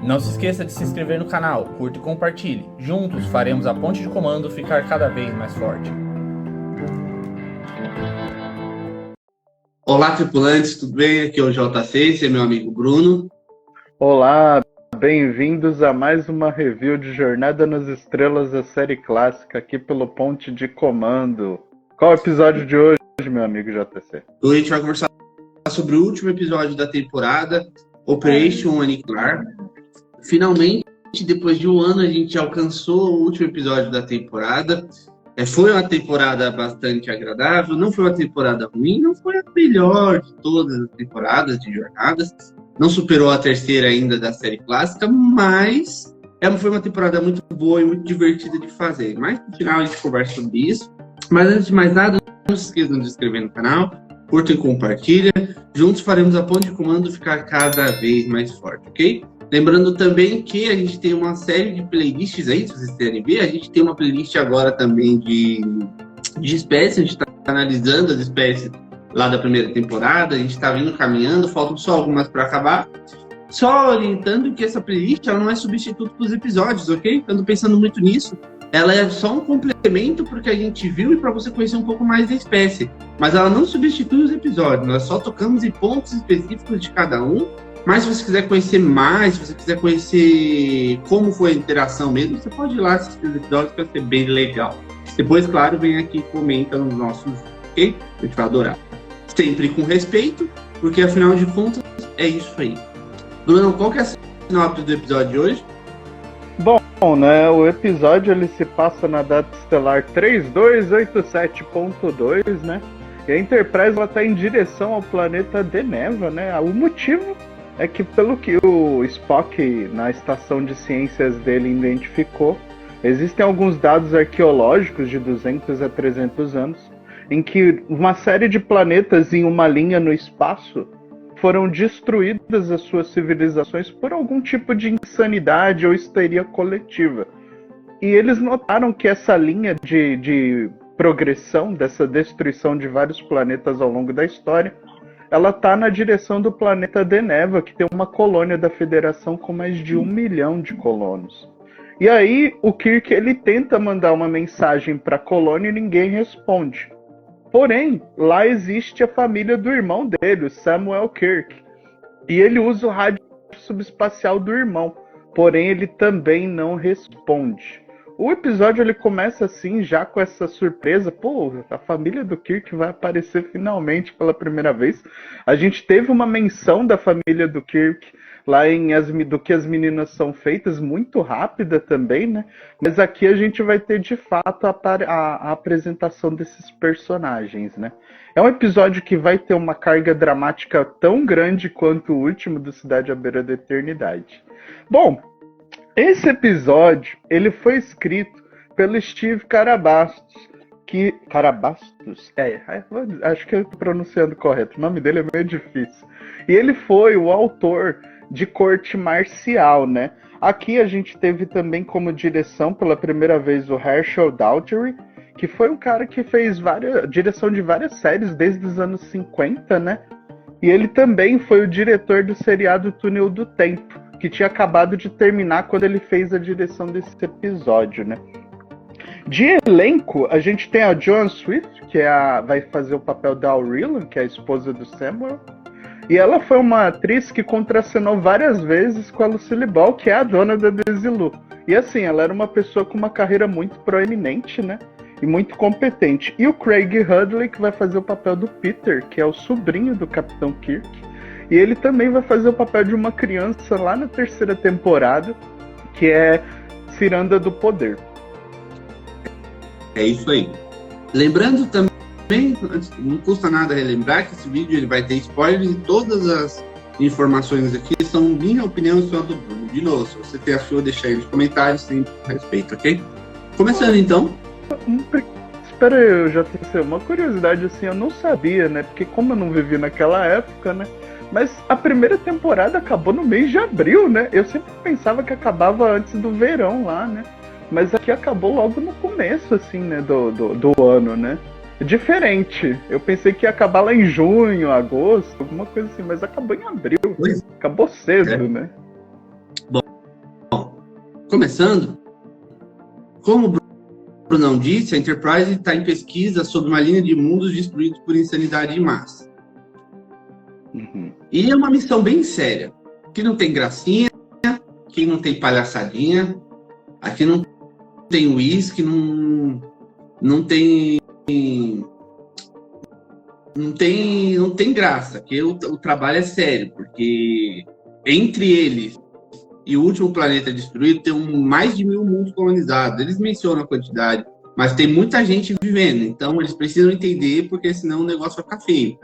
Não se esqueça de se inscrever no canal, curta e compartilhe. Juntos faremos a ponte de comando ficar cada vez mais forte. Olá, tripulantes, tudo bem? Aqui é o JC, esse é meu amigo Bruno. Olá, bem-vindos a mais uma review de Jornada nas Estrelas, a série clássica, aqui pelo Ponte de Comando. Qual é o episódio de hoje, meu amigo JC? Hoje a gente vai conversar sobre o último episódio da temporada, Operation Aniquilar. Finalmente, depois de um ano, a gente alcançou o último episódio da temporada. Foi uma temporada bastante agradável, não foi uma temporada ruim, não foi a melhor de todas as temporadas de Jornadas. Não superou a terceira ainda da série clássica, mas foi uma temporada muito boa e muito divertida de fazer. Mas no final a gente conversa sobre isso. Mas antes de mais nada, não se esqueçam de se inscrever no canal, curta e compartilha. Juntos faremos a ponte de comando ficar cada vez mais forte, ok? Lembrando também que a gente tem uma série de playlists aí, se vocês querem ver. A gente tem uma playlist agora também de espécies. A gente está analisando as espécies lá da primeira temporada. A gente está vindo caminhando, faltam só algumas para acabar. Só orientando que essa playlist ela não é substituto para os episódios, ok? Ando pensando muito nisso. Ela é só um complemento para o que a gente viu e para você conhecer um pouco mais da espécie. Mas ela não substitui os episódios. Nós só tocamos em pontos específicos de cada um. Mas se você quiser conhecer mais, se você quiser conhecer como foi a interação mesmo, você pode ir lá assistir os episódios, que vai ser bem legal. Depois, claro, vem aqui e comenta nos nossos, ok? A gente vai adorar. Sempre com respeito, porque afinal de contas, é isso aí. Bruno, qual que é a sinopse do episódio de hoje? Bom, né, o episódio ele se passa na data estelar 3287.2, né? E a Enterprise está em direção ao planeta Deneva, né? O motivo é que, pelo que o Spock, na estação de ciências dele, identificou, existem alguns dados arqueológicos de 200 a 300 anos, em que uma série de planetas em uma linha no espaço foram destruídas as suas civilizações por algum tipo de insanidade ou histeria coletiva. E eles notaram que essa linha de progressão, dessa destruição de vários planetas ao longo da história, ela está na direção do planeta Deneva, que tem uma colônia da Federação com mais de 1 milhão de colonos. E aí o Kirk ele tenta mandar uma mensagem para a colônia e ninguém responde. Porém, lá existe a família do irmão dele, o Samuel Kirk. E ele usa o rádio subespacial do irmão. Porém, ele também não responde. O episódio ele começa assim, já com essa surpresa. Pô, a família do Kirk vai aparecer finalmente pela primeira vez. A gente teve uma menção da família do Kirk lá em Do que as Meninas São Feitas, muito rápida também, né? Mas aqui a gente vai ter de fato a apresentação desses personagens, né? É um episódio que vai ter uma carga dramática tão grande quanto o último do Cidade à Beira da Eternidade. Bom, esse episódio, ele foi escrito pelo Steve Carabastos, acho que eu estou pronunciando correto, o nome dele é meio difícil. E ele foi o autor de Corte Marcial, né? Aqui a gente teve também como direção, pela primeira vez, o Herschel Dowdlery, que foi um cara que fez direção de várias séries desde os anos 50, né? E ele também foi o diretor do seriado Túnel do Tempo, que tinha acabado de terminar quando ele fez a direção desse episódio, né? De elenco, a gente tem a Joan Swift, que vai fazer o papel da Aurelian, que é a esposa do Samuel. E ela foi uma atriz que contracenou várias vezes com a Lucille Ball, que é a dona da Desilu. E assim, ela era uma pessoa com uma carreira muito proeminente, né? E muito competente. E o Craig Hudley, que vai fazer o papel do Peter, que é o sobrinho do Capitão Kirk. E ele também vai fazer o papel de uma criança lá na terceira temporada, que é Ciranda do Poder. É isso aí. Lembrando também, não custa nada relembrar que esse vídeo ele vai ter spoilers e todas as informações aqui são minha opinião e só do Bruno. De novo, se você tem a sua, deixa aí nos comentários, sem respeito, ok? Começando então. Espera aí, JC, uma curiosidade assim, eu não sabia, né? Porque como eu não vivi naquela época, né? Mas a primeira temporada acabou no mês de abril, né? Eu sempre pensava que acabava antes do verão lá, né? Mas aqui acabou logo no começo, assim, né? Do ano, né? Diferente. Eu pensei que ia acabar lá em junho, agosto, alguma coisa assim. Mas acabou em abril. Acabou cedo, né? Começando, como o Brunão disse, a Enterprise está em pesquisa sobre uma linha de mundos destruídos por insanidade de massa. E é uma missão bem séria, que não tem gracinha, que não tem palhaçadinha, aqui não tem uísque, não tem graça, que o trabalho é sério, porque entre eles e o último planeta destruído tem mais de 1.000 mundos colonizados. Eles mencionam a quantidade, mas tem muita gente vivendo, então eles precisam entender, porque senão o negócio vai ficar feio.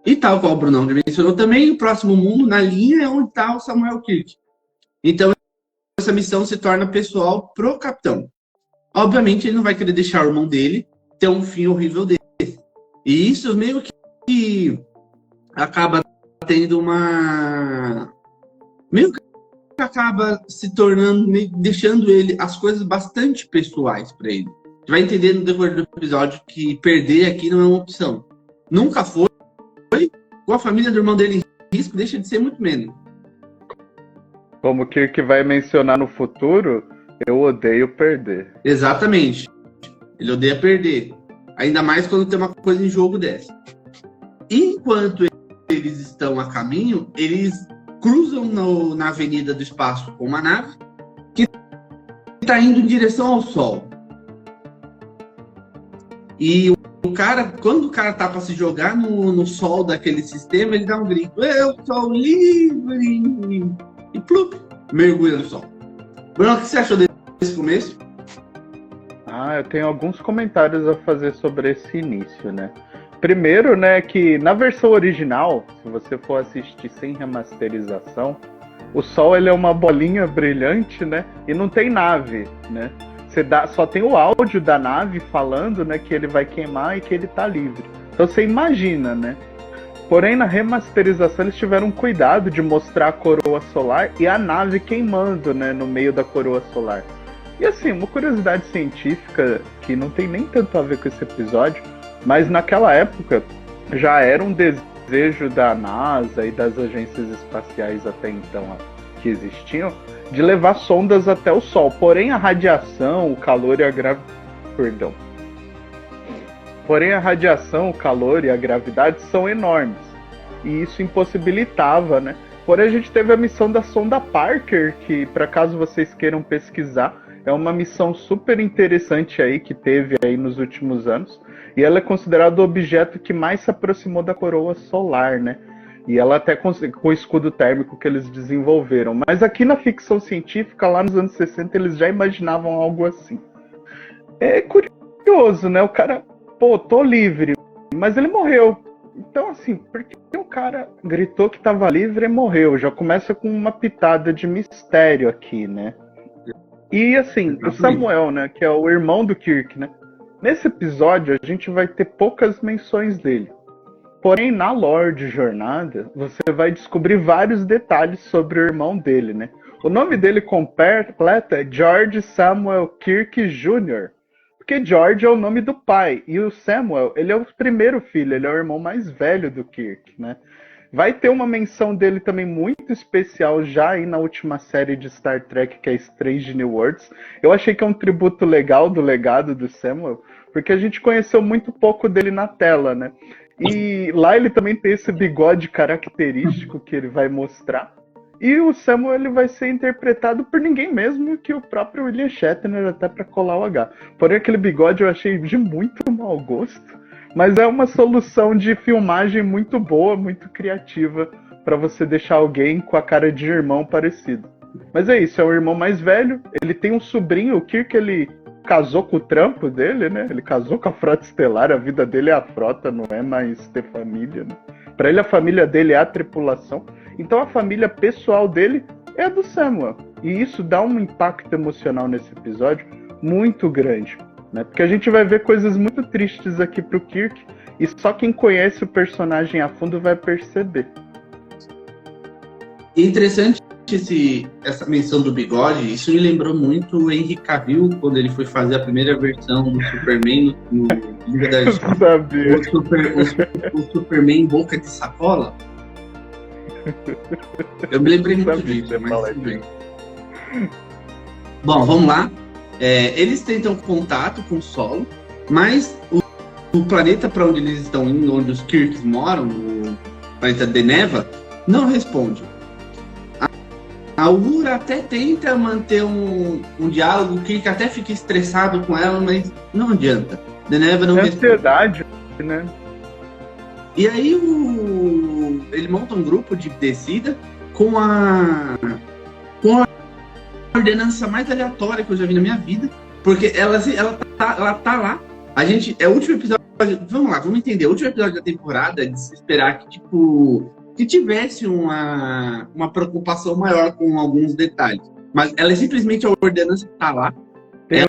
E tal qual o Brunão mencionou também, o próximo mundo na linha é onde está o Samuel Kirk. Então essa missão se torna pessoal pro capitão. Obviamente ele não vai querer deixar o irmão dele ter um fim horrível dele. E isso meio que acaba tendo uma... meio que acaba se tornando, deixando ele as coisas bastante pessoais para ele. Você vai entender no decorrer do episódio que perder aqui não é uma opção. Nunca foi. Com a família do irmão dele em risco, deixa de ser muito menos. Como o Kirk vai mencionar no futuro, eu odeio perder. Exatamente. Ele odeia perder. Ainda mais quando tem uma coisa em jogo dessa. Enquanto eles estão a caminho, eles cruzam na Avenida do Espaço com uma nave que está indo em direção ao Sol. E quando o cara tá para se jogar no Sol daquele sistema, ele dá um grito: eu sou livre! E plup, mergulha no Sol. Bruno, o que você achou desse começo? Eu tenho alguns comentários a fazer sobre esse início, né? Primeiro, né, que na versão original, se você for assistir sem remasterização, o Sol ele é uma bolinha brilhante, né? E não tem nave, né? Só tem o áudio da nave falando, né, que ele vai queimar e que ele tá livre. Então você imagina, né? Porém, na remasterização eles tiveram cuidado de mostrar a coroa solar e a nave queimando, né, no meio da coroa solar. E assim, uma curiosidade científica que não tem nem tanto a ver com esse episódio, mas naquela época já era um desejo da NASA e das agências espaciais até então que existiam, de levar sondas até o Sol. Porém, a radiação, o calor e a gravidade são enormes. E isso impossibilitava, né? Porém, a gente teve a missão da sonda Parker, que, para caso vocês queiram pesquisar, é uma missão super interessante aí que teve aí nos últimos anos. E ela é considerada o objeto que mais se aproximou da coroa solar, né? E ela até com o escudo térmico que eles desenvolveram. Mas aqui na ficção científica, lá nos anos 60, eles já imaginavam algo assim. É curioso, né? O cara, tô livre, mas ele morreu. Então, assim, por que o cara gritou que tava livre e morreu? Já começa com uma pitada de mistério aqui, né? E, assim, o Samuel, né? Que é o irmão do Kirk, né? Nesse episódio, a gente vai ter poucas menções dele. Porém, na lore de Jornada, você vai descobrir vários detalhes sobre o irmão dele, né? O nome dele completo é George Samuel Kirk Jr., porque George é o nome do pai, e o Samuel, ele é o primeiro filho, ele é o irmão mais velho do Kirk, né? Vai ter uma menção dele também muito especial já aí na última série de Star Trek, que é Strange New Worlds. Eu achei que é um tributo legal do legado do Samuel, porque a gente conheceu muito pouco dele na tela, né? E lá ele também tem esse bigode característico que ele vai mostrar. E o Samuel ele vai ser interpretado por ninguém mesmo que o próprio William Shatner, até para colar o H. Porém, aquele bigode eu achei de muito mau gosto. Mas é uma solução de filmagem muito boa, muito criativa, para você deixar alguém com a cara de irmão parecido. Mas é isso, é o irmão mais velho. Ele tem um sobrinho, o Kirk, ele casou com o trampo dele, né? Ele casou com a Frota Estelar, a vida dele é a frota, não é mais ter família, né? Para ele, a família dele é a tripulação. Então, a família pessoal dele é a do Samuel. E isso dá um impacto emocional nesse episódio muito grande, né? Porque a gente vai ver coisas muito tristes aqui pro Kirk, e só quem conhece o personagem a fundo vai perceber. É interessante essa menção do bigode. Isso me lembrou muito o Henry Cavill, quando ele foi fazer a primeira versão do Superman no Liga da Justiça. O Superman boca de sacola. Eu me lembrei muito disso, mas Bom, vamos lá. Eles tentam contato com o solo, mas o planeta para onde eles estão indo, onde os Kirks moram, o planeta Deneva, não responde. A Uhura até tenta manter um diálogo, o Kirk até fica estressado com ela, mas não adianta. Deneva não responde. Ansiedade, né? E aí ele monta um grupo de descida com a ordenança mais aleatória que eu já vi na minha vida, porque ela tá lá. A gente, é o último episódio, vamos lá, vamos entender. O último episódio da temporada é de se esperar que tivesse uma preocupação maior com alguns detalhes. Mas ela é simplesmente a ordenança que tá lá. Tem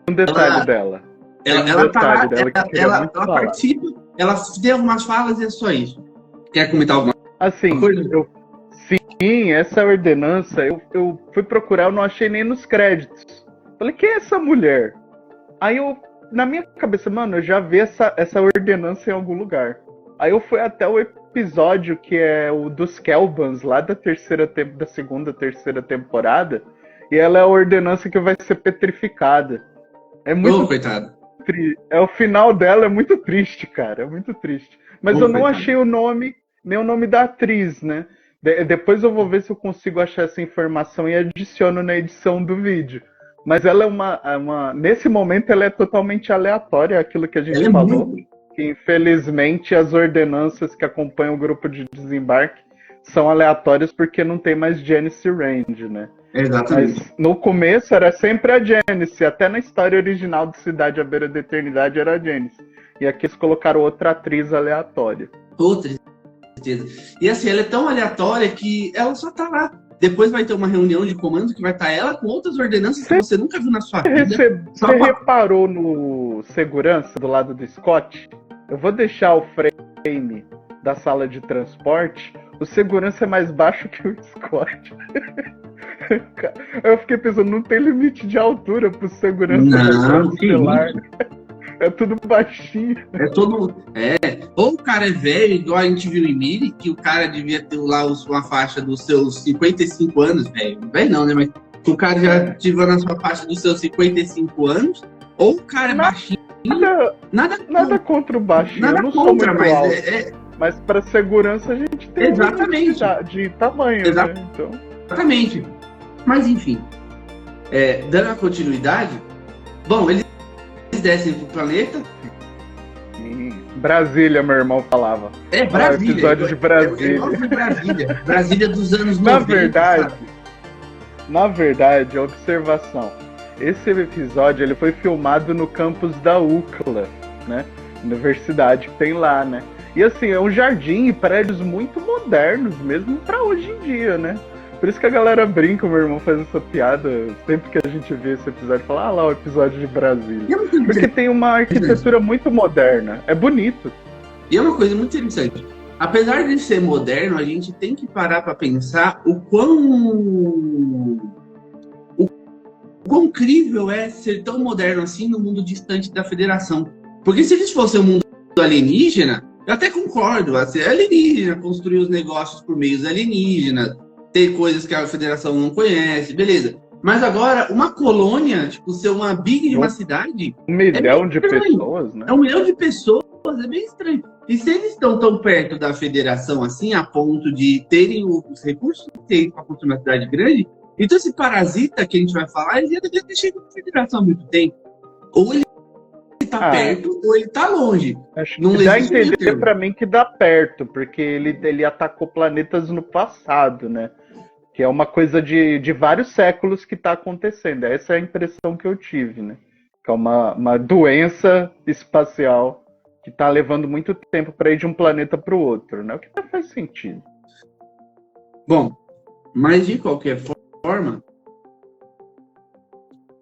um detalhe dela. Ela tá lá, ela participa, ela tem algumas falas e é só isso. Quer comentar alguma assim, coisa? Sim, essa ordenança, eu fui procurar, eu não achei nem nos créditos. Falei, quem é essa mulher? Aí na minha cabeça, mano, eu já vi essa ordenança em algum lugar. Aí eu fui até o episódio que é o dos Kelbans, lá da segunda, terceira temporada, e ela é a ordenança que vai ser petrificada. É muito coitado. O final dela é muito triste, cara, é muito triste. Mas eu não coitado. achei o nome, nem o nome da atriz, né? Depois eu vou ver se eu consigo achar essa informação e adiciono na edição do vídeo. Mas ela é nesse momento ela é totalmente aleatória, aquilo que a gente falou. Que infelizmente as ordenanças que acompanham o grupo de desembarque são aleatórias porque não tem mais Janice Rand, né? Exatamente. Mas no começo era sempre a Janice, até na história original de Cidade à Beira da Eternidade era a Janice. E aqui eles colocaram outra atriz aleatória. Outra certeza. E assim, ela é tão aleatória que ela só tá lá. Depois vai ter uma reunião de comando que vai estar ela com outras ordenanças que você nunca viu na sua vida. Você reparou no segurança do lado do Scott? Eu vou deixar o frame da sala de transporte. O segurança é mais baixo que o Scott. Eu fiquei pensando, não tem limite de altura pro segurança do celular. É tudo baixinho. É todo. Ou o cara é velho, igual a gente viu em Miri, que o cara devia ter lá uma faixa dos seus 55 anos, velho. Velho não, né? Mas o cara já estiver na sua faixa dos seus 55 anos, ou o cara é baixinho. Nada contra o baixinho. Nada eu não contra, sou muito mas alto. Mas para segurança a gente tem exatamente de tamanho, né? Então... Exatamente. Mas enfim, dando a continuidade, bom, eles descem pro planeta. Brasília, meu irmão falava. Brasília. Episódio de Brasília. Brasília. Brasília dos anos 90. Na verdade, observação. Esse episódio ele foi filmado no campus da UCLA, né? Universidade que tem lá, né? E assim, é um jardim e prédios muito modernos, mesmo pra hoje em dia, né? Por isso que a galera brinca, meu irmão faz essa piada, sempre que a gente vê esse episódio, fala, lá o episódio de Brasília. Porque tem uma arquitetura muito moderna, é bonito. E é uma coisa muito interessante. Apesar de ser moderno, a gente tem que parar pra pensar o quão incrível é ser tão moderno assim no mundo distante da Federação. Porque se eles fossem um mundo alienígena, eu até concordo, assim, alienígena, construir os negócios por meios alienígenas, ter coisas que a Federação não conhece, beleza. Mas agora, uma colônia, tipo, ser uma big de uma cidade... 1 milhão de pessoas, né? 1 milhão de pessoas, é bem estranho. E se eles estão tão perto da Federação, assim, a ponto de terem os recursos que tem para construir uma cidade grande, então esse parasita que a gente vai falar, ele já deveria ter chegado na Federação há muito tempo. Ou ele tá perto, ou ele tá longe. Acho que dá a entender pra mim que dá perto, porque ele atacou planetas no passado, né? Que é uma coisa de vários séculos que tá acontecendo. Essa é a impressão que eu tive, né? Que é uma doença espacial que tá levando muito tempo para ir de um planeta para o outro, né? O que não faz sentido. Bom, mas de qualquer forma,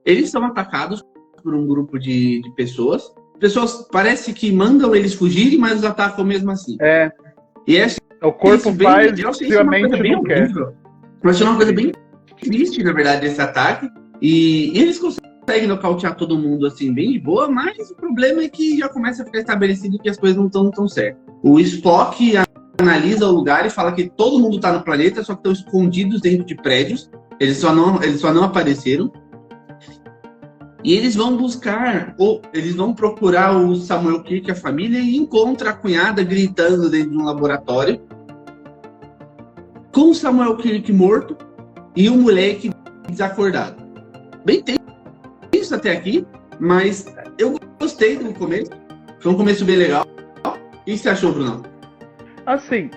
eles são atacados por um grupo de pessoas. Pessoas parece que mandam eles fugirem, mas os atacam mesmo assim. E o corpo faz obviamente não quer. Eu achei uma coisa bem triste, na verdade, esse ataque. E eles conseguem nocautear todo mundo assim, bem de boa, mas o problema é que já começa a ficar estabelecido que as coisas não estão tão certas. O Spock analisa o lugar e fala que todo mundo está no planeta, só que estão escondidos dentro de prédios. Eles só não apareceram. E eles vão eles vão procurar o Samuel Kirk, a família, e encontra a cunhada gritando dentro de um laboratório, com o Samuel Kirk morto e o moleque desacordado. Bem tenso até aqui, mas eu gostei do começo. Foi um começo bem legal. O que você achou, Bruno? Assim,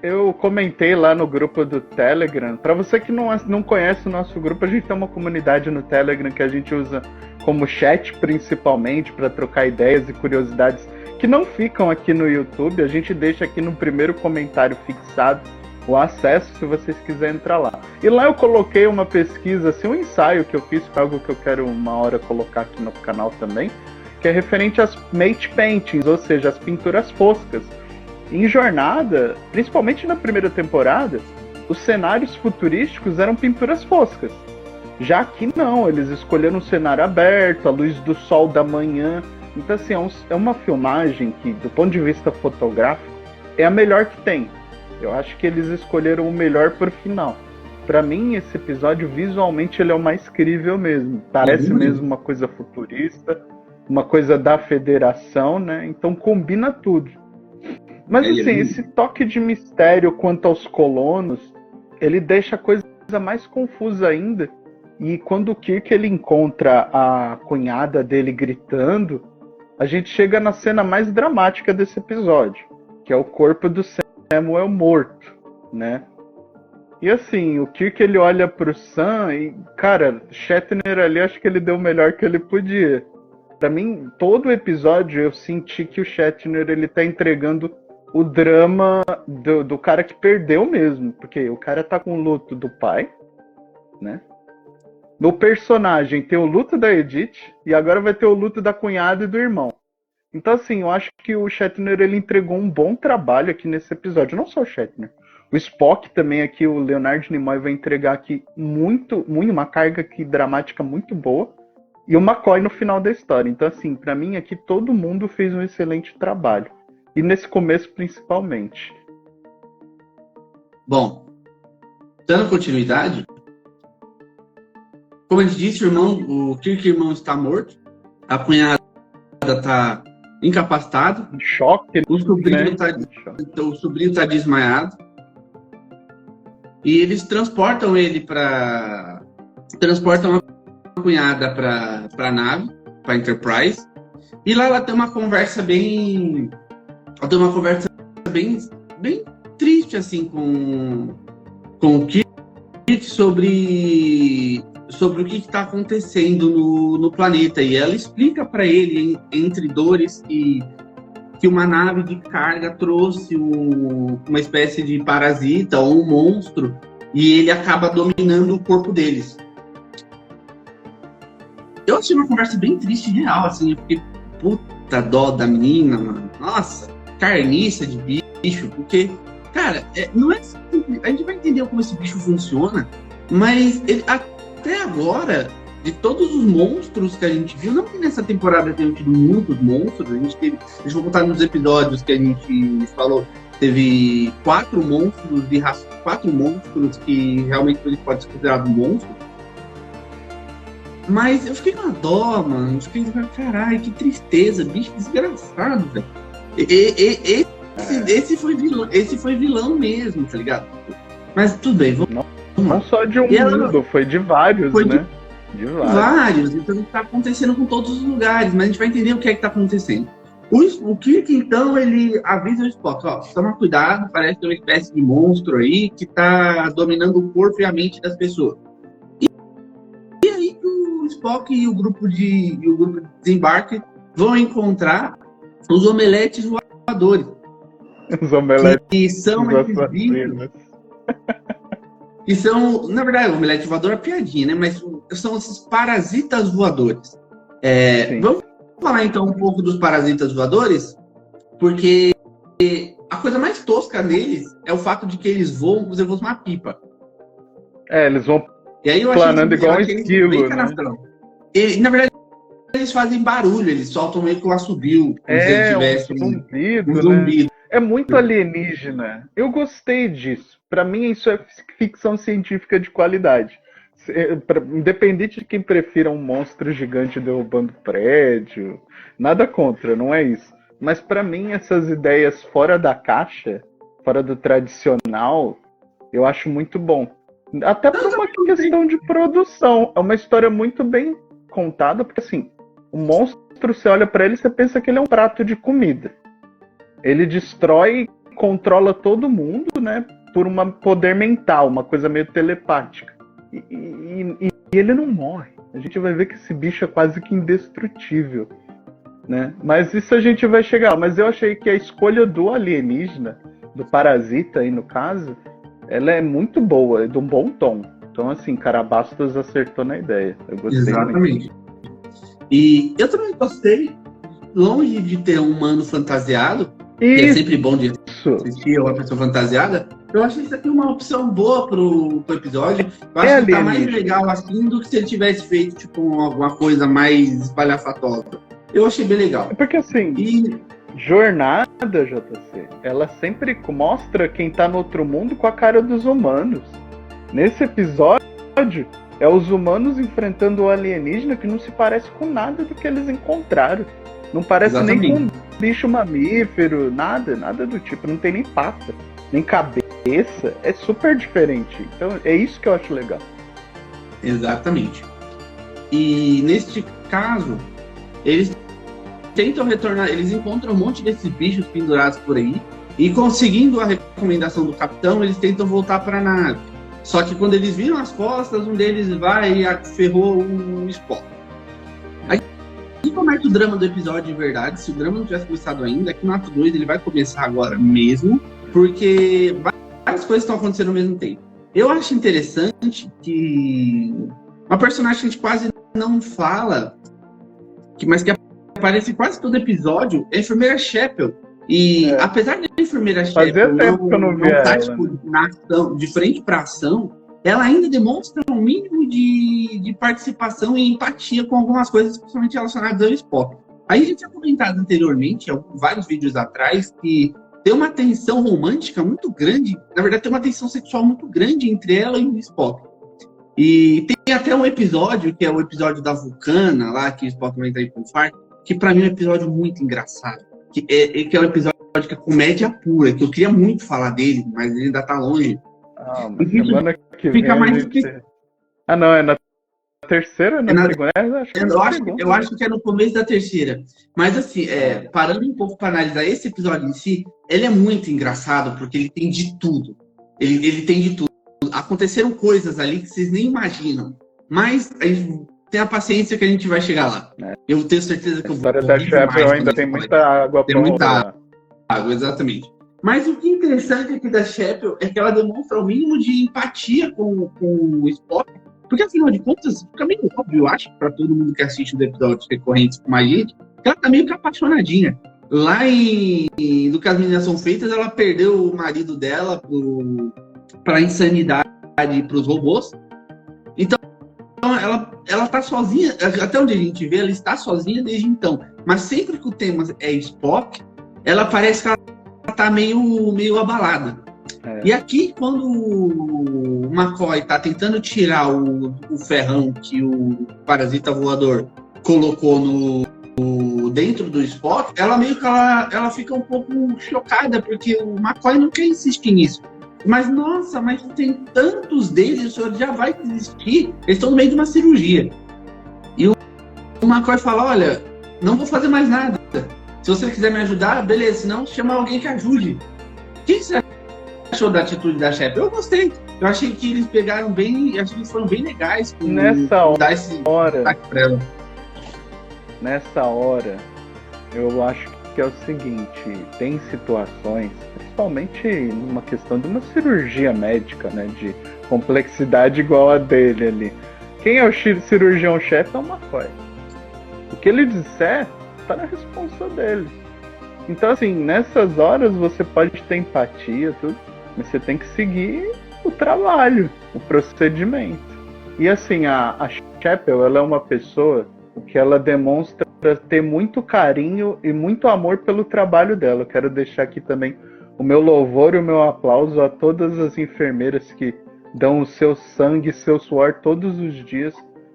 eu comentei lá no grupo do Telegram. Para você que não conhece o nosso grupo, a gente tem uma comunidade no Telegram que a gente usa como chat principalmente para trocar ideias e curiosidades que não ficam aqui no YouTube. A gente deixa aqui no primeiro comentário fixado o acesso se vocês quiserem entrar lá. E lá eu coloquei uma pesquisa, assim, um ensaio que eu fiz, algo que eu quero uma hora colocar aqui no canal também, que é referente às matte paintings, ou seja, as pinturas foscas. Em Jornada, principalmente na primeira temporada, os cenários futurísticos eram pinturas foscas. Já aqui não, eles escolheram um cenário aberto, a luz do sol da manhã. Então assim, é uma filmagem que, do ponto de vista fotográfico, é a melhor que tem. Eu acho que eles escolheram o melhor pro final. Pra mim, esse episódio, visualmente, ele é o mais crível mesmo. Parece mesmo uma coisa futurista, uma coisa da Federação, né? Então combina tudo. Mas assim, esse toque de mistério quanto aos colonos, ele deixa a coisa mais confusa ainda. E quando o Kirk ele encontra a cunhada dele gritando, a gente chega na cena mais dramática desse episódio, que é o corpo do Samuel morto, né? E assim, o Kirk ele olha pro Sam e, cara, Shatner ali, acho que ele deu o melhor que ele podia. Pra mim, todo o episódio eu senti que o Shatner ele tá entregando o drama do cara que perdeu mesmo, porque o cara tá com o luto do pai, né? No personagem tem o luto da Edith e agora vai ter o luto da cunhada e do irmão. Então assim, eu acho que o Shatner ele entregou um bom trabalho aqui nesse episódio, não só o Shatner. O Spock também aqui, o Leonard Nimoy vai entregar aqui uma carga aqui dramática muito boa e o McCoy no final da história. Então assim, pra mim aqui todo mundo fez um excelente trabalho. E nesse começo principalmente. Bom, dando continuidade, como a gente disse, o Kirk irmão está morto, a cunhada está incapacitado, Em choque, o sobrinho né? está desmaiado, e eles transportam a cunhada para a nave, para a Enterprise, e lá ela tem uma conversa bem triste assim com o Kirk sobre o que está acontecendo no planeta, e ela explica para ele entre dores que uma nave de carga trouxe uma espécie de parasita ou um monstro e ele acaba dominando o corpo deles. Eu achei uma conversa bem triste e real, assim, eu fiquei puta dó da menina, mano. Nossa, carniça de bicho, porque, cara, não é simples. A gente vai entender como esse bicho funciona, mas até agora, de todos os monstros que a gente viu, não que nessa temporada tenham tido muitos monstros, a gente teve, deixa eu contar nos episódios que a gente falou, teve 4 monstros que realmente ele pode ser considerado monstro. Mas eu fiquei com a dó, mano. Eu fiquei, caralho, que tristeza, bicho desgraçado, velho. Esse foi vilão mesmo, tá ligado? Mas tudo bem, vamos. Não só de um mundo, foi de vários, né? De vários. Então tá acontecendo com todos os lugares, mas a gente vai entender o que é que tá acontecendo. O Kirk, então, ele avisa o Spock, ó, toma cuidado, parece uma espécie de monstro aí que tá dominando o corpo e a mente das pessoas. E aí o Spock e o grupo de desembarque vão encontrar os omeletes voadores. Os omeletes que são esses bichos. Que são, na verdade, o omelete voador é piadinha, né? Mas são esses parasitas voadores. Vamos falar então um pouco dos parasitas voadores, porque a coisa mais tosca deles é o fato de que eles voam como se fosse uma pipa. Eles vão planando igual um esquilo, né? Na verdade, eles fazem barulho, eles soltam meio que um assobio. Um zumbido, né? É muito alienígena. Eu gostei disso. Pra mim, isso é ficção científica de qualidade. Independente de quem prefira um monstro gigante derrubando prédio, nada contra, não é isso. Mas pra mim essas ideias fora da caixa, fora do tradicional, eu acho muito bom. Até por uma questão de produção. É uma história muito bem contada, porque assim, o monstro, você olha pra ele e você pensa que ele é um prato de comida. Ele destrói, controla todo mundo, né? Por um poder mental, uma coisa meio telepática. E ele não morre. A gente vai ver que esse bicho é quase que indestrutível, né? Mas isso a gente vai chegar. Mas eu achei que a escolha do alienígena, do parasita aí no caso, ela é muito boa, é de um bom tom. Então assim, Carabastos acertou na ideia. Eu gostei. Exatamente. Muito. E eu também gostei, longe de ter um humano fantasiado, que é sempre bom de assistir uma pessoa fantasiada, eu achei isso aqui uma opção boa pro episódio. Eu acho que tá mais legal assim do que se ele tivesse feito tipo alguma coisa mais espalhafatosa. Eu achei bem legal. É porque assim, jornada, JC, ela sempre mostra quem tá no outro mundo com a cara dos humanos. Nesse episódio, é os humanos enfrentando o alienígena que não se parece com nada do que eles encontraram. Não parece nem com um bicho mamífero, nada do tipo. Não tem nem pata, nem cabeça. É super diferente. Então é isso que eu acho legal. Exatamente. E neste caso, eles tentam retornar, eles encontram um monte desses bichos pendurados por aí e, conseguindo a recomendação do capitão, eles tentam voltar para a nave. Só que quando eles viram as costas, um deles vai e ferrou o Spock. Aí começa o drama do episódio de verdade. Se o drama não tivesse começado ainda, aqui no ato 2 ele vai começar agora mesmo, porque várias coisas estão acontecendo ao mesmo tempo. Eu acho interessante que uma personagem que a gente quase não fala, mas que aparece quase todo episódio, é a enfermeira Chapel. E apesar de a enfermeira Chapel não estar tipo, na ação, de frente para ação, ela ainda demonstra um mínimo de participação e empatia com algumas coisas, principalmente relacionadas ao Spock. Aí a gente tinha comentado anteriormente, vários vídeos atrás, que tem uma tensão romântica muito grande, na verdade tem uma tensão sexual muito grande entre ela e o Spock. E tem até um episódio, que é o episódio da Vulcana, lá que o Spock vai entrar em conflito, que pra mim é um episódio muito engraçado. Que é um episódio que é comédia pura, que eu queria muito falar dele, mas ele ainda tá longe. Mas semana que vem mais gente... não, é na terceira ou na segunda? Eu acho que é no começo da terceira. Mas assim, parando um pouco para analisar esse episódio em si, ele é muito engraçado, porque ele tem de tudo. Ele tem de tudo. Aconteceram coisas ali que vocês nem imaginam. Mas tenha paciência que a gente vai chegar lá. Eu tenho certeza que eu vou... A história da Chapel ainda tem muita água pra rolar. Tem muita água, exatamente. Mas o que é interessante aqui da Chapel é que ela demonstra o mínimo de empatia com o Spock, porque afinal de contas, fica meio óbvio, eu acho, para todo mundo que assiste os episódios recorrentes com a gente, que ela tá meio que apaixonadinha. Lá do que as meninas são feitas, ela perdeu o marido dela pra insanidade e pros robôs. Então, ela tá sozinha, até onde a gente vê, ela está sozinha desde então. Mas sempre que o tema é Spock, ela parece que ela tá meio abalada. E aqui, quando o McCoy tá tentando tirar o ferrão que o parasita voador colocou dentro do Spock, ela meio que ela fica um pouco chocada, porque o McCoy não quer insistir nisso. Mas, nossa, mas tem tantos deles, o senhor já vai desistir? Eles estão no meio de uma cirurgia. E o McCoy fala, olha, não vou fazer mais nada. Se você quiser me ajudar, beleza, senão chama alguém que ajude. O que você achou da atitude da Chapel? Eu gostei. Eu achei que eles pegaram bem, achei que eles foram bem legais com dar esse ataque pra ela. Nessa hora, eu acho que é o seguinte, tem situações, principalmente numa questão de uma cirurgia médica, né, de complexidade igual a dele ali. Quem é o cirurgião-chefe é o McCoy. O que ele disser tá na responsa dele. Então, assim, nessas horas você pode ter empatia, tudo, mas você tem que seguir o trabalho, o procedimento. E assim, a Chapel, ela é uma pessoa que ela demonstra ter muito carinho e muito amor pelo trabalho dela. Eu quero deixar aqui também o meu louvor e o meu aplauso a todas as enfermeiras que dão o seu sangue, seu suor todos os dias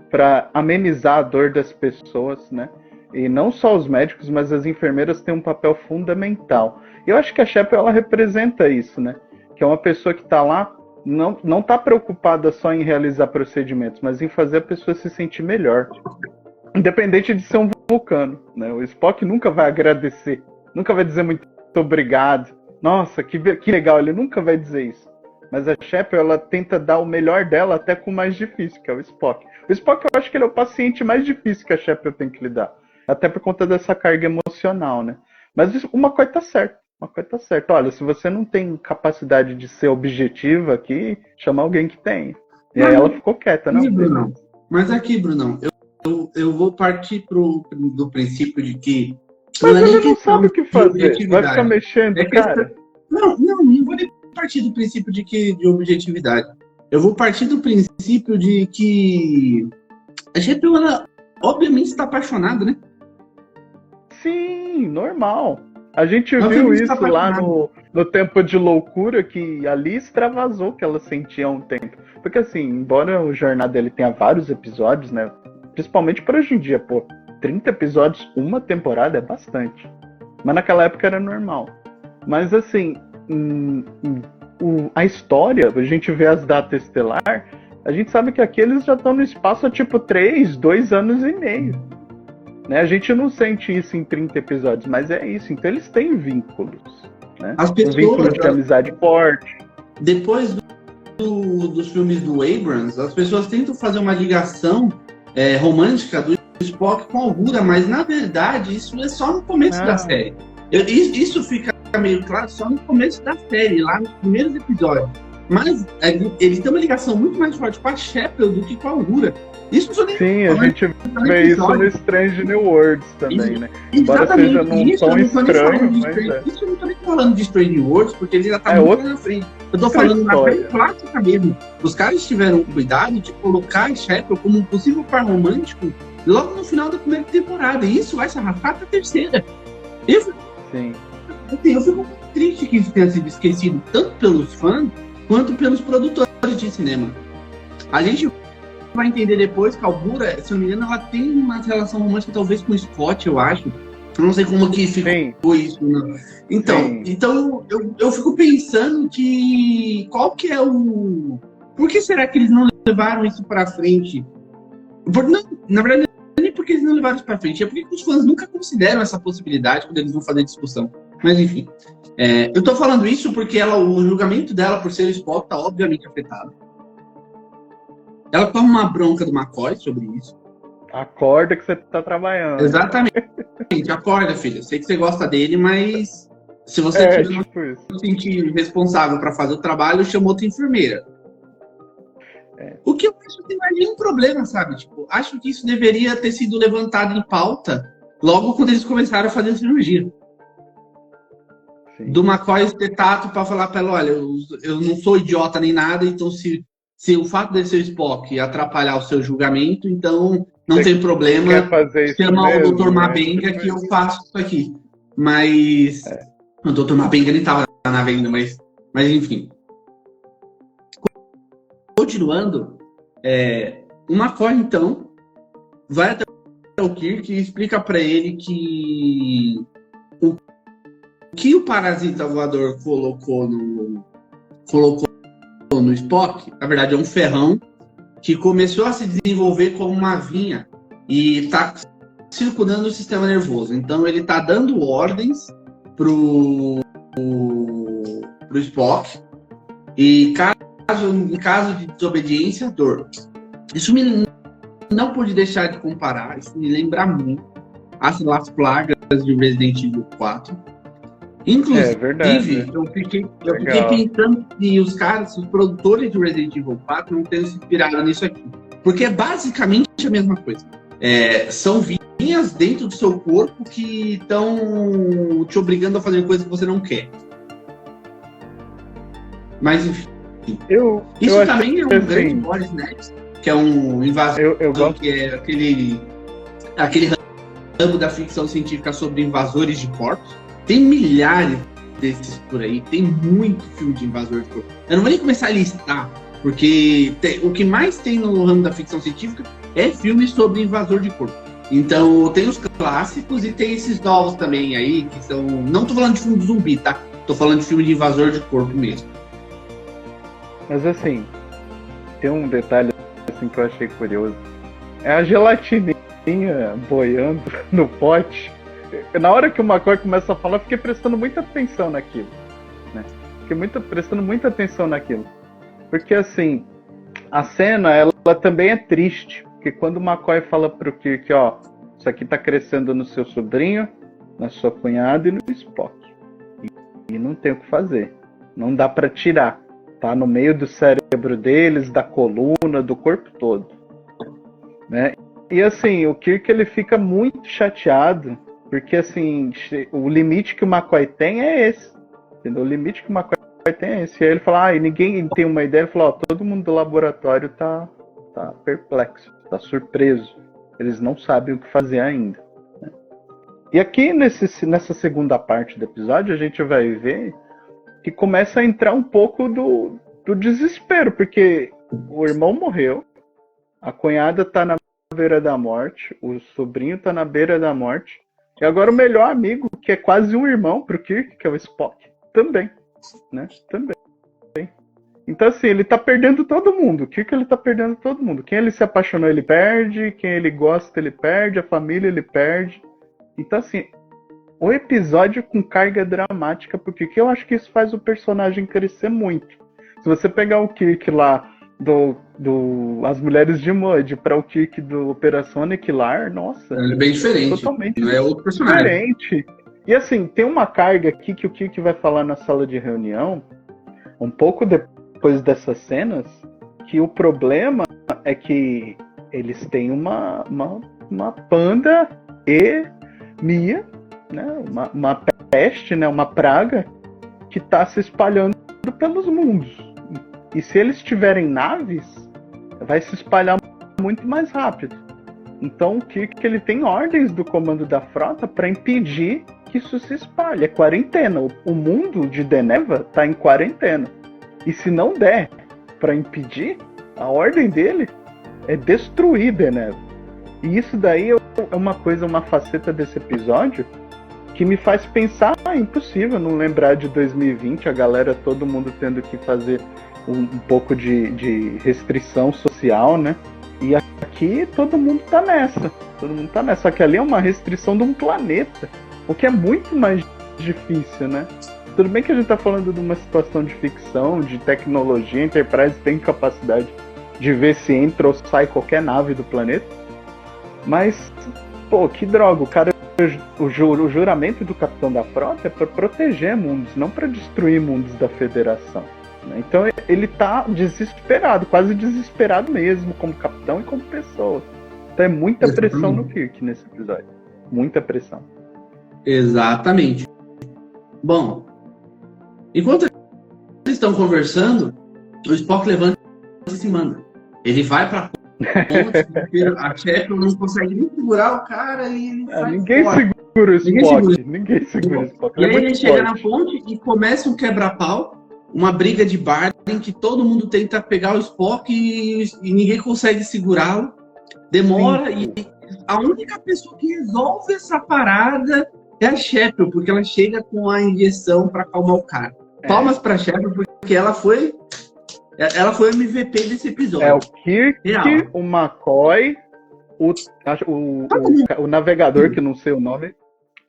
para amenizar a dor das pessoas, né? E não só os médicos, mas as enfermeiras têm um papel fundamental. E eu acho que a Chapel, ela representa isso, né? Que é uma pessoa que está lá, não está preocupada só em realizar procedimentos, mas em fazer a pessoa se sentir melhor. Independente de ser um vulcano, né? O Spock nunca vai agradecer, nunca vai dizer muito obrigado. Nossa, que legal, ele nunca vai dizer isso. Mas a Chapel, ela tenta dar o melhor dela até com o mais difícil, que é o Spock. O Spock, eu acho que ele é o paciente mais difícil que a Chapel tem que lidar. Até por conta dessa carga emocional, né? Mas uma coisa tá certa. Olha, se você não tem capacidade de ser objetiva aqui, chama alguém que tem. E aí ela ficou quieta, não? Brunão. Mas aqui, Brunão, eu vou partir do princípio de que... Mas ele não sabe o que fazer. Vai ficar mexendo, cara. Não vou nem partir do princípio de objetividade. Eu vou partir do princípio de que a Chapel, ela obviamente está apaixonada, né? Sim, normal. A gente viu isso lá no Tempo de Loucura, que ali extravasou que ela sentia há um tempo. Porque assim, embora o Jornada dele tenha vários episódios, né? Principalmente para hoje em dia, 30 episódios, uma temporada é bastante. Mas naquela época era normal. Mas assim, a história, a gente vê as datas estelar, a gente sabe que aqui eles já estão no espaço há 2 anos e meio. Né? A gente não sente isso em 30 episódios, mas é isso. Então eles têm vínculos. Né? As pessoas, um vínculo de amizade forte. Depois dos filmes do Abrams, as pessoas tentam fazer uma ligação romântica do Spock com a Uhura, mas na verdade isso é só no começo da série. Isso fica meio claro só no começo da série, lá nos primeiros episódios. Mas ele tem uma ligação muito mais forte com a Chapel do que com a Uhura. Isso só nem Sim, a gente vê isso no Strange New Worlds também, né? Embora seja num tom estranho, mas Isso eu não tô nem falando de Strange New Worlds, porque ele já tá muito na frente. Eu tô falando na frente clássica mesmo. Os caras tiveram cuidado de colocar a Chapel como um possível par romântico logo no final da primeira temporada. E isso vai se arrastar pra terceira. Sim. Eu fico muito triste que isso tenha sido esquecido, tanto pelos fãs, quanto pelos produtores de cinema. A gente vai entender depois que a Uhura, se eu não me engano, ela tem uma relação romântica talvez com o Scott, eu acho. Eu não sei como que ficou isso. Não. Então eu fico pensando que qual que é o... Por que será que eles não levaram isso pra frente? Na verdade, não é nem porque eles não levaram isso pra frente, é porque os fãs nunca consideram essa possibilidade quando eles vão fazer discussão. Mas enfim, eu tô falando isso porque o julgamento dela por ser Spock tá obviamente afetado. Ela toma uma bronca do McCoy sobre isso. Acorda que você tá trabalhando. Exatamente. Acorda, filha. Sei que você gosta dele, mas se você se sentir responsável para fazer o trabalho, chama outra enfermeira. O que eu acho que não é nenhum problema, sabe? Tipo, acho que isso deveria ter sido levantado em pauta logo quando eles começaram a fazer a cirurgia. Sim. Do McCoy ter tato para falar para ela, olha, eu não sou idiota nem nada, então se o fato de ser Spock atrapalhar o seu julgamento, então não tem problema. Chama o Dr. Mabenga que eu faço isso aqui. Mas... O Dr. Mabenga nem estava na nave ainda, mas enfim. Continuando, o McCoy, então, vai até o Kirk e explica para ele que o que o parasita voador colocou no Spock, na verdade é um ferrão que começou a se desenvolver como uma vinha e está circundando o sistema nervoso. Então ele está dando ordens pro Spock e em caso de desobediência, dor. Isso não pude deixar de comparar, isso me lembra muito as plagas de Resident Evil 4. Inclusive, eu fiquei pensando que os produtores de Resident Evil 4 não tenham se inspirado nisso aqui. Porque é basicamente a mesma coisa. São vinhas dentro do seu corpo que estão te obrigando a fazer coisas que você não quer. Mas, enfim. Isso também é um grande Boris Next, que é um invasor, que é aquele ramo da ficção científica sobre invasores de corpos. Tem milhares desses por aí, tem muito filme de invasor de corpo. Eu não vou nem começar a listar Porque o que mais tem no ramo da ficção científica é filmes sobre invasor de corpo. Então, tem os clássicos e tem esses novos também aí, que são... Não tô falando de filme de zumbi, tá? Tô falando de filme de invasor de corpo mesmo. Mas assim, tem um detalhe assim, que eu achei curioso. É a gelatininha boiando no pote. Na hora que o McCoy começa a falar, eu fiquei prestando muita atenção naquilo. Né? Prestando muita atenção naquilo. Porque assim, a cena, ela também é triste. Porque quando o McCoy fala pro Kirk, ó, isso aqui tá crescendo no seu sobrinho, na sua cunhada e no Spock. E não tem o que fazer. Não dá pra tirar. Tá no meio do cérebro deles, da coluna, do corpo todo. Né? E assim, o Kirk ele fica muito chateado, porque assim, o limite que o McCoy tem é esse. Entendeu? O limite que o McCoy tem é esse. E aí ele fala, e ninguém tem uma ideia, ele fala, ó, todo mundo do laboratório tá perplexo, tá surpreso. Eles não sabem o que fazer ainda. Né? E aqui nessa segunda parte do episódio, a gente vai ver que começa a entrar um pouco do desespero, porque o irmão morreu, a cunhada tá na beira da morte, o sobrinho tá na beira da morte, e agora o melhor amigo, que é quase um irmão pro Kirk, que é o Spock, também, né? Também. Então assim, ele tá perdendo todo mundo, o Kirk ele tá perdendo todo mundo. Quem ele se apaixonou ele perde, quem ele gosta ele perde, a família ele perde. Então assim, o episódio com carga dramática, porque eu acho que isso faz o personagem crescer muito. Se você pegar o Kirk lá As Mulheres de Mudge para o Kirk do Operação Aniquilar, nossa, é bem diferente. Totalmente não é outro personagem. diferente. E assim, tem uma carga aqui que o Kirk vai falar na sala de reunião, um pouco depois dessas cenas, que o problema é que eles têm uma panda e Mia, né, uma peste, né, uma praga que está se espalhando pelos mundos. E se eles tiverem naves, vai se espalhar muito mais rápido. Então o Kirk ele tem ordens do comando da frota para impedir que isso se espalhe. É quarentena. O mundo de Deneva está em quarentena. E se não der para impedir, a ordem dele é destruir Deneva. E isso daí é uma faceta desse episódio que me faz pensar, impossível não lembrar de 2020, a galera, todo mundo tendo que fazer um pouco de restrição social, né? E aqui todo mundo tá nessa. Só que ali é uma restrição de um planeta, o que é muito mais difícil, né? Tudo bem que a gente tá falando de uma situação de ficção, de tecnologia, a Enterprise tem capacidade de ver se entra ou sai qualquer nave do planeta, mas, pô, que droga, o cara... O juramento do capitão da frota é para proteger mundos, não para destruir mundos da federação. Então ele tá desesperado, quase desesperado mesmo, como capitão e como pessoa. Então é muita pressão no Kirk nesse episódio. Muita pressão. Exatamente. Bom, enquanto eles estão conversando, o Spock levanta e se manda. Ele vai pra ponte, a Chapel não consegue nem segurar o cara e ele sai ninguém fora. Segura o Spock. Ninguém segura o Spock. E aí ele chega na ponte e começa um quebra-pau, uma briga de bar em que todo mundo tenta pegar o Spock e ninguém consegue segurá-lo. Demora. Sim. E a única pessoa que resolve essa parada é a Chapel, porque ela chega com a injeção para acalmar o cara. Palmas pra Chapel, porque ela foi o MVP desse episódio. É o Kirk, real. O McCoy, o navegador, que não sei o nome.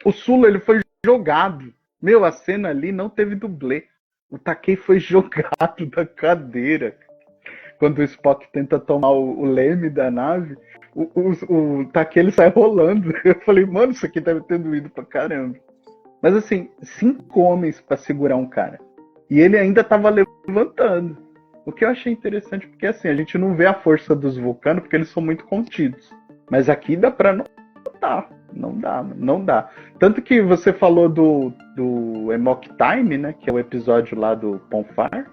O Sulu, ele foi jogado. Meu, a cena ali não teve dublê. O Takei foi jogado da cadeira. Quando o Spock tenta tomar o leme da nave, o Takei ele sai rolando. Eu falei, mano, isso aqui deve ter doído pra caramba. Mas assim, 5 homens pra segurar um cara. E ele ainda tava levantando. O que eu achei interessante, porque assim, a gente não vê a força dos vulcanos, porque eles são muito contidos. Mas aqui dá pra notar. Não dá. Tanto que você falou do Amok Time, né? Que é o episódio lá do Ponfar.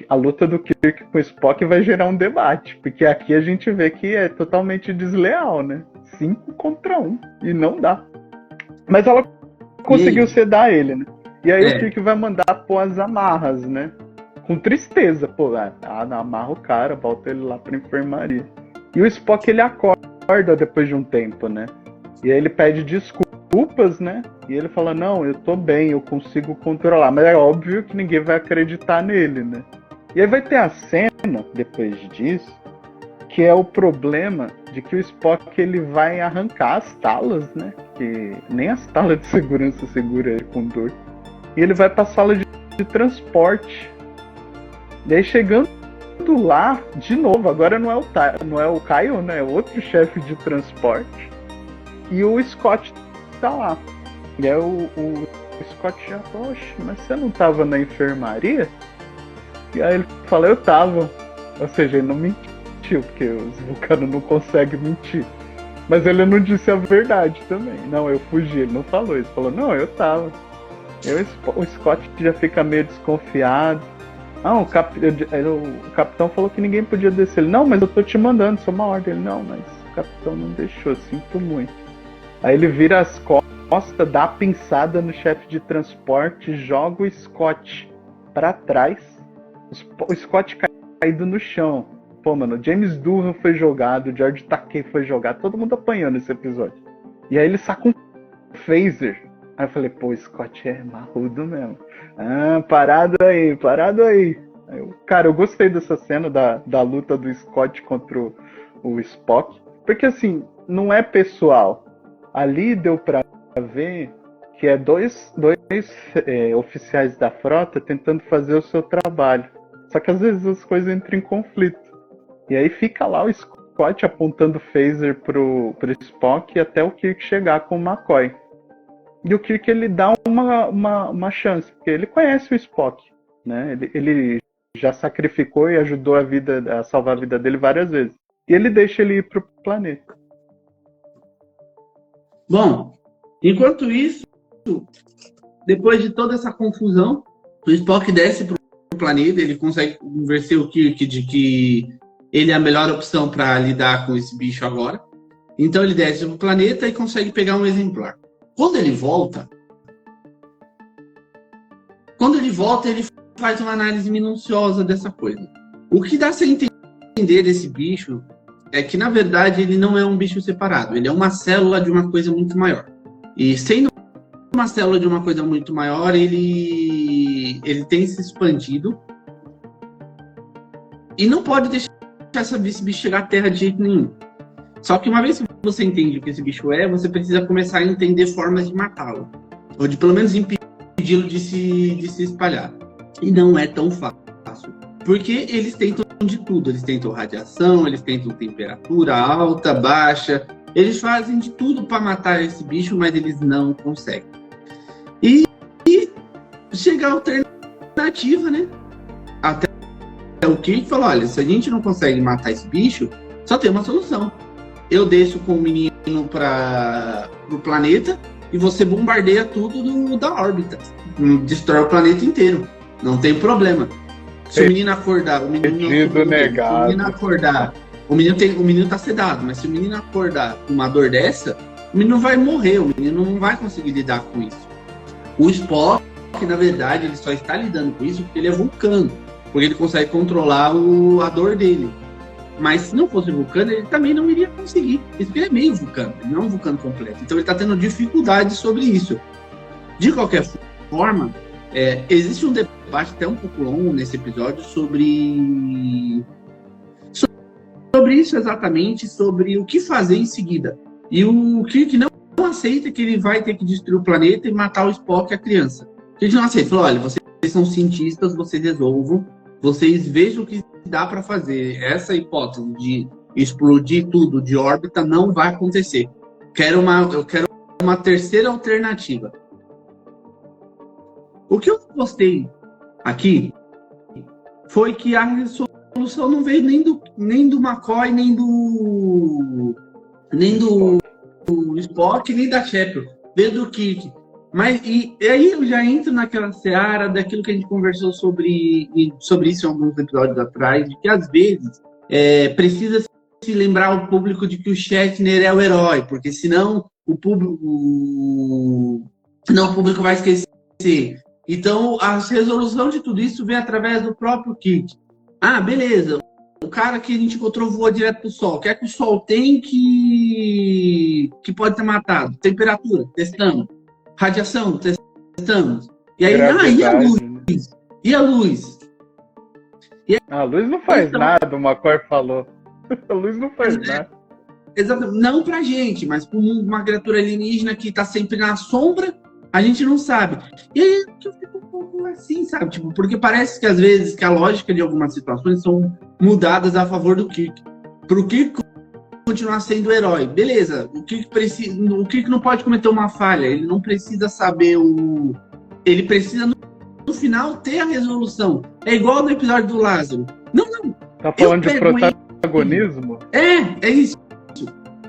A luta do Kirk com o Spock vai gerar um debate. Porque aqui a gente vê que é totalmente desleal, né? 5 contra 1. E não dá. Mas ela conseguiu sedar ele, né? E aí o Kirk vai mandar pôr as amarras, né? com tristeza, pô, amarra o cara, volta ele lá pra enfermaria. E o Spock, ele acorda depois de um tempo, né? E aí ele pede desculpas, né? E ele fala, não, eu tô bem, eu consigo controlar. Mas é óbvio que ninguém vai acreditar nele, né? E aí vai ter a cena, depois disso, que é o problema de que o Spock, ele vai arrancar as talas, né? Que nem as talas de segurança segura ele com dor. E ele vai pra sala de transporte. E aí chegando lá, de novo, agora não é o Kyle, né? É outro chefe de transporte. E o Scott tá lá. E aí o Scott já fala, oxe, mas você não tava na enfermaria? E aí ele fala, eu tava. Ou seja, ele não mentiu, porque os vulcanos não conseguem mentir. Mas ele não disse a verdade também. Não, eu fugi, ele não falou. Ele falou, não, eu tava. O Scott já fica meio desconfiado. Ah, o capitão falou que ninguém podia descer. Ele, não, mas eu tô te mandando, isso é uma ordem. Ele, não, mas o capitão não deixou, sinto muito. Aí ele vira as costas, dá a pinçada no chefe de transporte, joga o Scott pra trás. O Scott caído no chão. Pô, mano, o James Doohan foi jogado, o George Takei foi jogado, todo mundo apanhando nesse episódio. E aí ele saca um phaser. Aí eu falei, pô, o Scott é marrudo mesmo. Ah, parado aí. Cara, eu gostei dessa cena da luta do Scott contra o Spock. Porque assim, não é pessoal. Ali deu pra ver que é dois oficiais da frota tentando fazer o seu trabalho. Só que às vezes as coisas entram em conflito. E aí fica lá o Scott apontando phaser pro Spock até o Kirk chegar com o McCoy. E o Kirk, ele dá uma chance, porque ele conhece o Spock, né? Ele já sacrificou e ajudou a salvar a vida dele várias vezes. E ele deixa ele ir pro planeta. Bom, enquanto isso, depois de toda essa confusão, o Spock desce pro planeta, ele consegue convencer o Kirk de que ele é a melhor opção para lidar com esse bicho agora. Então ele desce pro planeta e consegue pegar um exemplar. Quando ele volta, ele faz uma análise minuciosa dessa coisa. O que dá a entender desse bicho é que, na verdade, ele não é um bicho separado. Ele é uma célula de uma coisa muito maior. E sendo uma célula de uma coisa muito maior, ele tem se expandido. E não pode deixar esse bicho chegar à Terra de jeito nenhum. Só que uma vez que você entende o que esse bicho é, você precisa começar a entender formas de matá-lo. Ou de pelo menos impedi-lo de se espalhar. E não é tão fácil. Porque eles tentam de tudo. Eles tentam radiação, eles tentam temperatura alta, baixa. Eles fazem de tudo para matar esse bicho, mas eles não conseguem. E chega a alternativa, né? Até o Kirk falou, olha, se a gente não consegue matar esse bicho, só tem uma solução. Eu desço com o menino para o planeta e você bombardeia tudo da órbita. Destrói o planeta inteiro. Não tem problema. Se o menino acordar, o menino tá sedado, mas se o menino acordar com uma dor dessa, o menino vai morrer, o menino não vai conseguir lidar com isso. O Spock, na verdade, ele só está lidando com isso porque ele é vulcano, porque ele consegue controlar a dor dele. Mas se não fosse vulcano, ele também não iria conseguir. Isso porque ele é meio vulcano, ele não é um vulcano completo. Então ele está tendo dificuldade sobre isso. De qualquer forma, existe um debate até um pouco longo nesse episódio sobre isso exatamente, sobre o que fazer em seguida. E o Kirk não aceita que ele vai ter que destruir o planeta e matar o Spock e a criança. O Kirk não aceita. Falou, olha, vocês são cientistas, vocês resolvam, vocês vejam o que dá para fazer. Essa hipótese de explodir tudo de órbita não vai acontecer. Eu quero uma terceira alternativa. O que eu gostei aqui foi que a solução não veio nem do McCoy, nem do Spock, nem da Shepard. Veio do Kirk. E aí eu já entro naquela seara daquilo que a gente conversou sobre isso em alguns episódios atrás, de que às vezes precisa se lembrar ao público de que o Shatner é o herói, porque senão o público vai esquecer Então, a resolução de tudo isso vem através do próprio Kirk. Ah, beleza. O cara que a gente encontrou voa direto pro Sol. O que é que o Sol tem que pode ter matado? Temperatura, testamos. Radiação, testamos. E aí, e a luz? E a luz? A luz não faz nada, o McCoy falou. A luz não faz nada. Exatamente. Não pra gente, mas pra uma criatura alienígena que tá sempre na sombra, a gente não sabe. E aí eu fico um pouco assim, sabe? Tipo, porque parece que às vezes que a lógica de algumas situações são mudadas a favor do Kirk. Pro Kirk continuar sendo o herói. Beleza, o Kirk não pode cometer uma falha, ele não precisa saber o... Ele precisa, no final, ter a resolução. É igual no episódio do Lázaro. Não. Tá falando de protagonismo? É isso.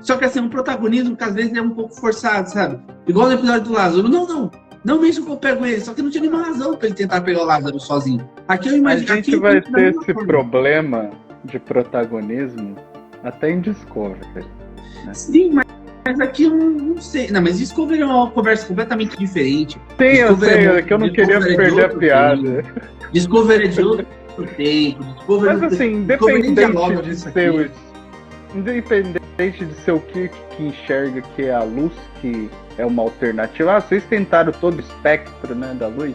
Só que assim, um protagonismo que às vezes é um pouco forçado, sabe? Igual no episódio do Lázaro. Não mesmo que eu pego ele. Só que não tinha nenhuma razão pra ele tentar pegar o Lázaro sozinho. Aqui eu imagino... A gente vai ter esse problema de protagonismo até em Discovery. Né? Sim, mas aqui eu não sei. Não, mas Discovery é uma conversa completamente diferente. Sim, eu sei, é que eu não queria perder a piada. Discovery é de outro tempo. Mas assim, independente de ser o Kirk que enxerga que é a luz, que é uma alternativa. Vocês tentaram todo o espectro, né, da luz.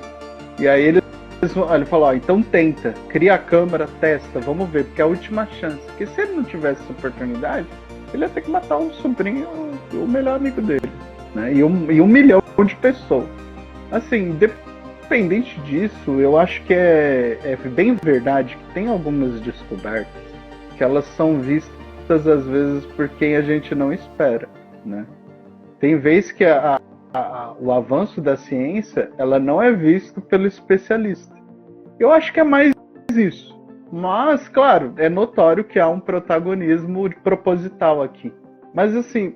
E aí ele falou, então tenta, cria a câmera, testa, vamos ver, porque é a última chance. Porque se ele não tivesse essa oportunidade, ele ia ter que matar o sobrinho, o melhor amigo dele, né? E 1 milhão de pessoas. Assim, independente disso, eu acho que é bem verdade que tem algumas descobertas que elas são vistas às vezes por quem a gente não espera, né? Tem vezes que o avanço da ciência ela não é visto pelo especialista. Eu acho que é mais isso. Mas, claro, é notório que há um protagonismo proposital aqui. Mas assim,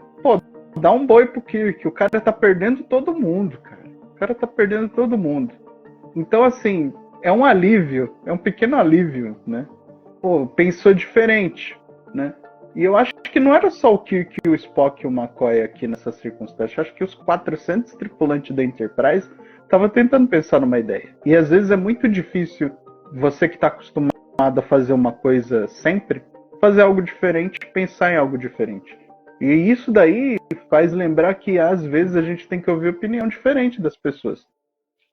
dá um boi pro Kirk. O cara tá perdendo todo mundo, cara. O cara tá perdendo todo mundo. Então, assim, é um alívio. É um pequeno alívio, né? Pensou diferente, né? E eu acho que não era só o Kirk, o Spock e o McCoy aqui nessa circunstância. Eu acho que os 400 tripulantes da Enterprise estavam tentando pensar numa ideia. E às vezes é muito difícil você que está acostumado a fazer uma coisa sempre, fazer algo diferente, pensar em algo diferente. E isso daí faz lembrar que às vezes a gente tem que ouvir opinião diferente das pessoas.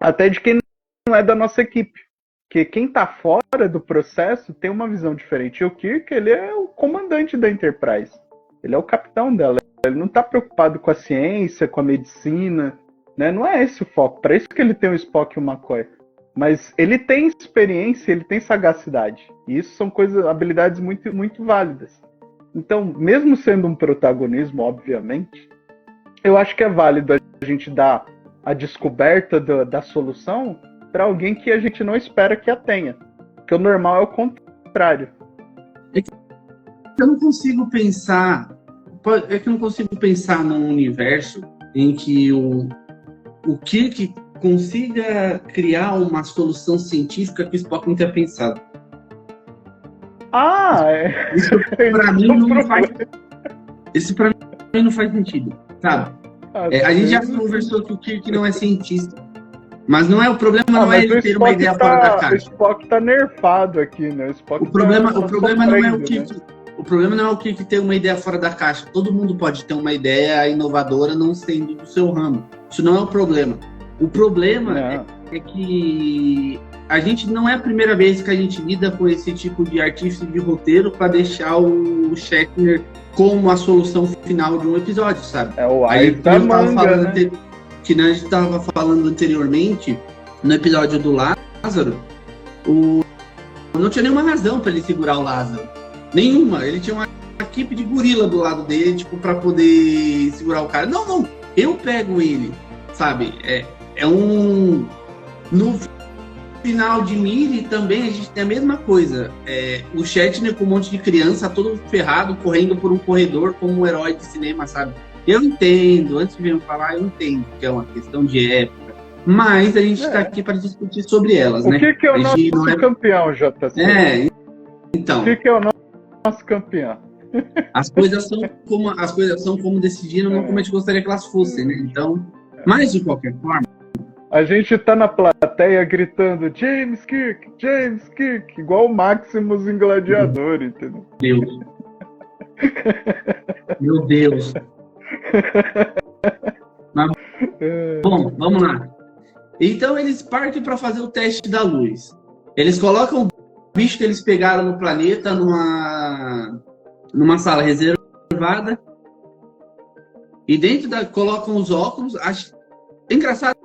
Até de quem não é da nossa equipe. Porque quem está fora do processo tem uma visão diferente. E o Kirk, ele é o comandante da Enterprise. Ele é o capitão dela. Ele não está preocupado com a ciência, com a medicina, né? Não é esse o foco. Para isso que ele tem o Spock e o McCoy. Mas ele tem experiência, ele tem sagacidade. E isso são habilidades muito, muito válidas. Então, mesmo sendo um protagonismo, obviamente, eu acho que é válido a gente dar a descoberta da solução para alguém que a gente não espera que a tenha. Porque o normal é o contrário. Eu não consigo pensar... É que eu não consigo pensar num universo em que o Kirk consiga criar uma solução científica que o Spock não tenha pensado. Isso pra mim não faz... Isso pra mim não faz sentido, sabe? A gente já conversou que o Kirk não é cientista. Mas não é o problema, não é ele ter uma ideia fora da caixa. O Spock tá nerfado aqui, né? O problema não é o Kirk. O problema não é o Kirk ter uma ideia fora da caixa. Todo mundo pode ter uma ideia inovadora não sendo do seu ramo. Isso não é o problema. O problema é que a gente não é a primeira vez que a gente lida com esse tipo de artifício de roteiro para deixar o Shatner como a solução final de um episódio, sabe? É o Aí da manga, né? Que a gente estava falando anteriormente, no episódio do Lázaro, não tinha nenhuma razão para ele segurar o Lázaro. Nenhuma. Ele tinha uma equipe de gorila do lado dele, tipo, para poder segurar o cara. Não. Eu pego ele, sabe? No final de Miri também a gente tem a mesma coisa. O Shatner com um monte de criança, todo ferrado, correndo por um corredor como um herói de cinema, sabe? Eu entendo, antes de vir falar, eu entendo que é uma questão de época, mas a gente está aqui para discutir sobre elas, né? O que é o nosso campeão, JC? Então. O que é o nosso campeão? As coisas são como decidiram, não como a gente gostaria que elas fossem, né? Então, mas de qualquer forma, A gente tá na plateia gritando James Kirk, igual o Maximus em Gladiador, entendeu? Deus. Meu Deus. Mas, bom, vamos lá. Então eles partem para fazer o teste da luz. Eles colocam o bicho que eles pegaram no planeta numa sala reservada e dentro colocam os óculos. Engraçado,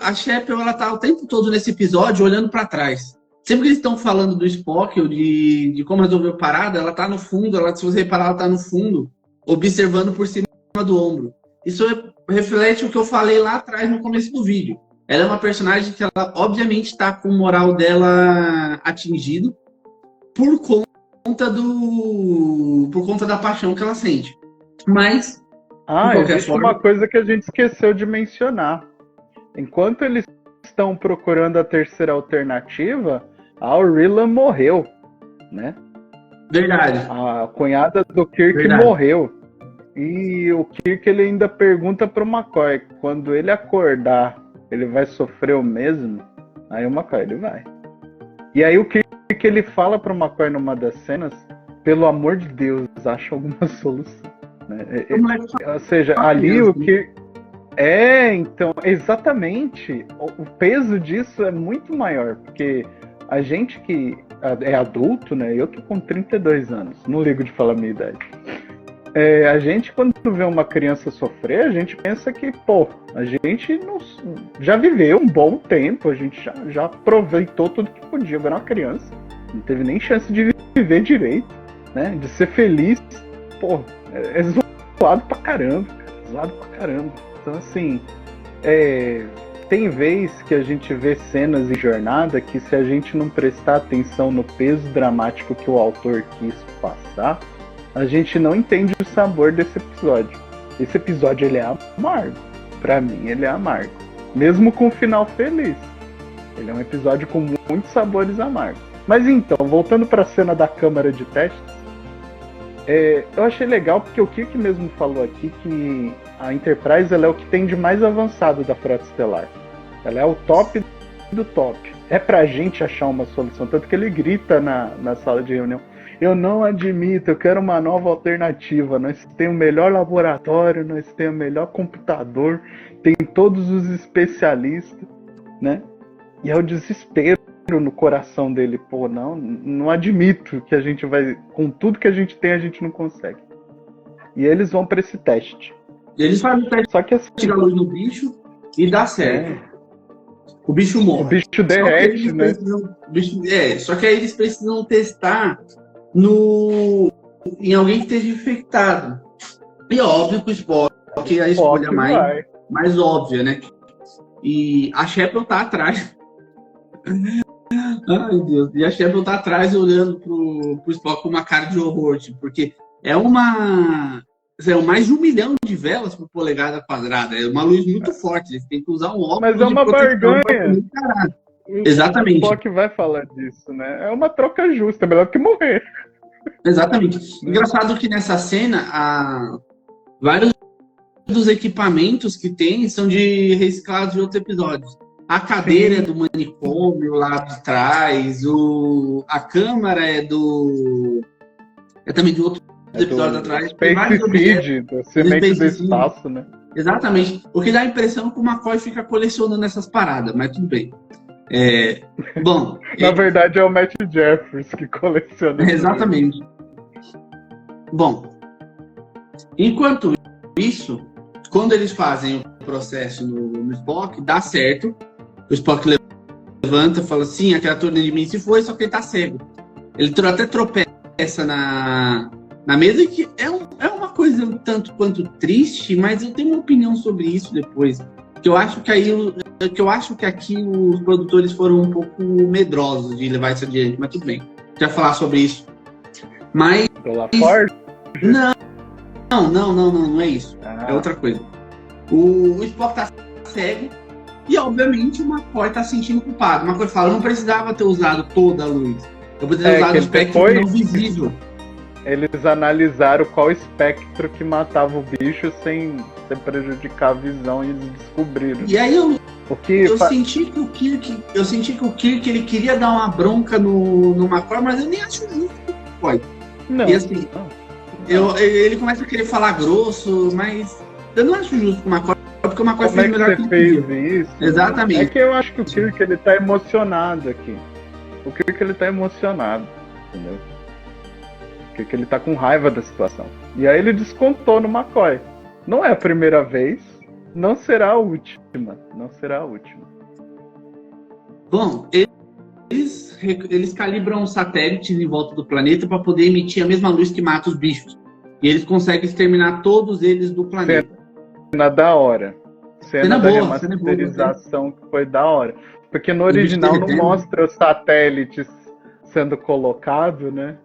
a Chapel, ela tá o tempo todo nesse episódio olhando para trás. Sempre que eles estão falando do Spock ou de como resolver a parada, ela tá no fundo, se você reparar, ela tá no fundo, observando por cima do ombro. Isso reflete o que eu falei lá atrás no começo do vídeo. Ela é uma personagem que ela, obviamente, está com o moral dela atingido por conta da paixão que ela sente. Mas, existe uma coisa que a gente esqueceu de mencionar. Enquanto eles estão procurando a terceira alternativa, a Orilla morreu, né? Verdade. A cunhada do Kirk morreu. E o Kirk, ele ainda pergunta pro McCoy, quando ele acordar, ele vai sofrer o mesmo? Aí o McCoy, ele vai. E aí o Kirk, ele fala pro McCoy numa das cenas, pelo amor de Deus, acha alguma solução. Né? Ou seja, ali o Kirk... então, exatamente. O peso disso é muito maior, porque a gente que é adulto, né? Eu tô com 32 anos, não ligo de falar a minha idade. A gente, quando vê uma criança sofrer, a gente pensa que, a gente já viveu um bom tempo, a gente já aproveitou tudo que podia. Agora uma criança, não teve nem chance de viver direito, né? De ser feliz. É zoado pra caramba, Então, assim, tem vez que a gente vê cenas em Jornada que, se a gente não prestar atenção no peso dramático que o autor quis passar, a gente não entende o sabor desse episódio. Esse episódio, ele é amargo. Pra mim, ele é amargo. Mesmo com um final feliz. Ele é um episódio com muitos sabores amargos. Mas então, voltando pra cena da câmara de testes, eu achei legal porque o Kirk mesmo falou aqui que a Enterprise, ela é o que tem de mais avançado da Frota Estelar. Ela é o top do top. É pra gente achar uma solução. Tanto que ele grita na sala de reunião: eu não admito, eu quero uma nova alternativa. Nós temos o melhor laboratório, nós temos o melhor computador, tem todos os especialistas, né? E é o desespero no coração dele. Não admito que a gente vai... Com tudo que a gente tem, a gente não consegue. E eles vão para esse teste. Eles fazem o teste, só que assim, tira a luz no bicho e dá certo. O bicho morre. O bicho derrete, né? Só que aí eles precisam testar em alguém que esteja infectado. E óbvio que o Spock é a escolha mais óbvia, né? E a Chapel tá atrás. Ai, Deus. E a Chapel tá atrás olhando pro Spock com uma cara de horror, porque é mais de 1 milhão de velas por polegada quadrada. É uma luz muito forte. Eles têm que usar um óculos. Mas é uma barganha. Exatamente. O Spock vai falar disso, né? É uma troca justa, é melhor que morrer. Exatamente. Engraçado que nessa cena, vários dos equipamentos que tem são de reciclados de outros episódios. A cadeira é do manicômio lá de trás, a câmara é também de outro episódio atrás. Space Seed, da semente do espaço, né? Exatamente. O que dá a impressão que o McCoy fica colecionando essas paradas, mas tudo bem. Bom. Na verdade é o Matt Jeffries que coleciona. Exatamente. Bom, enquanto isso, quando eles fazem o processo no Spock, dá certo. O Spock levanta e fala assim: a criatura de mim se foi, só que ele tá cego. Ele até tropeça na mesa, que é uma coisa um tanto quanto triste, mas eu tenho uma opinião sobre isso depois. Que eu acho que aqui os produtores foram um pouco medrosos de levar isso adiante, mas tudo bem. A gente vai falar sobre isso. Mas. Não é isso. É outra coisa. O Spock tá cego e, obviamente, o McCoy tá se sentindo culpado. O McCoy fala: eu não precisava ter usado toda a luz. Eu poderia ter usado o espectro não visível. Eles analisaram qual espectro que matava o bicho sem prejudicar a visão e eles descobriram. E aí O que Eu senti que o Kirk ele queria dar uma bronca no McCoy, mas eu nem acho justo com o McCoy. Não. E assim, ele começa a querer falar grosso, mas eu não acho justo com o McCoy, porque o McCoy Como é fez que melhor que você ele fez podia. isso? Exatamente. É que eu acho que o Kirk ele tá emocionado aqui. O Kirk ele tá emocionado, entendeu? O Kirk ele tá com raiva da situação. E aí ele descontou no McCoy. Não é a primeira vez, não será a última. Não será a última. Bom, eles calibram satélites em volta do planeta para poder emitir a mesma luz que mata os bichos. E eles conseguem exterminar todos eles do planeta. Cena da hora. Cena da boa, remasterização que foi da hora. Porque no original não mostra os satélites sendo colocados, né?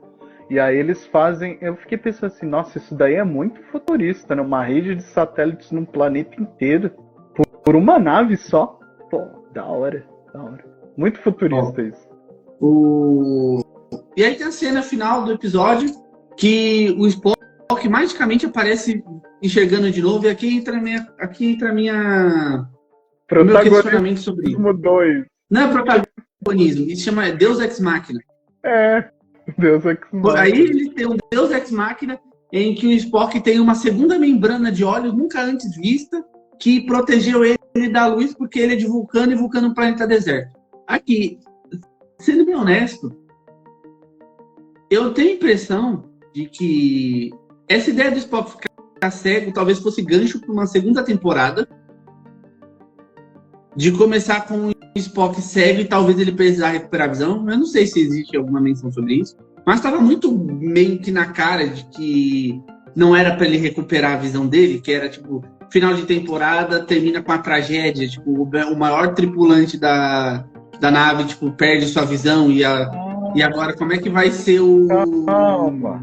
E aí eles fazem... Eu fiquei pensando assim, nossa, isso daí é muito futurista, né? Uma rede de satélites num planeta inteiro. Por uma nave só. Pô, da hora, da hora. Muito futurista isso. E aí tem a cena final do episódio que o Spock magicamente aparece enxergando de novo, e aqui entra a minha o meu questionamento sobre isso. 2. Não é protagonismo, isso chama Deus Ex Machina. É, Deus Ex Machina. Aí ele tem um Deus Ex Machina em que o Spock tem uma segunda membrana de óleo nunca antes vista que protegeu ele da luz porque ele é de Vulcano e Vulcano é um planeta deserto. Aqui, sendo bem honesto, eu tenho a impressão de que essa ideia do Spock ficar cego talvez fosse gancho para uma segunda temporada, de começar com o Spock cego e talvez ele precisar recuperar a visão. Eu não sei se existe alguma menção sobre isso, mas estava muito meio que na cara de que não era para ele recuperar a visão dele, que era tipo, final de temporada, termina com a tragédia, tipo, o maior tripulante da nave, tipo, perde sua visão e agora como é que vai ser o... Calma.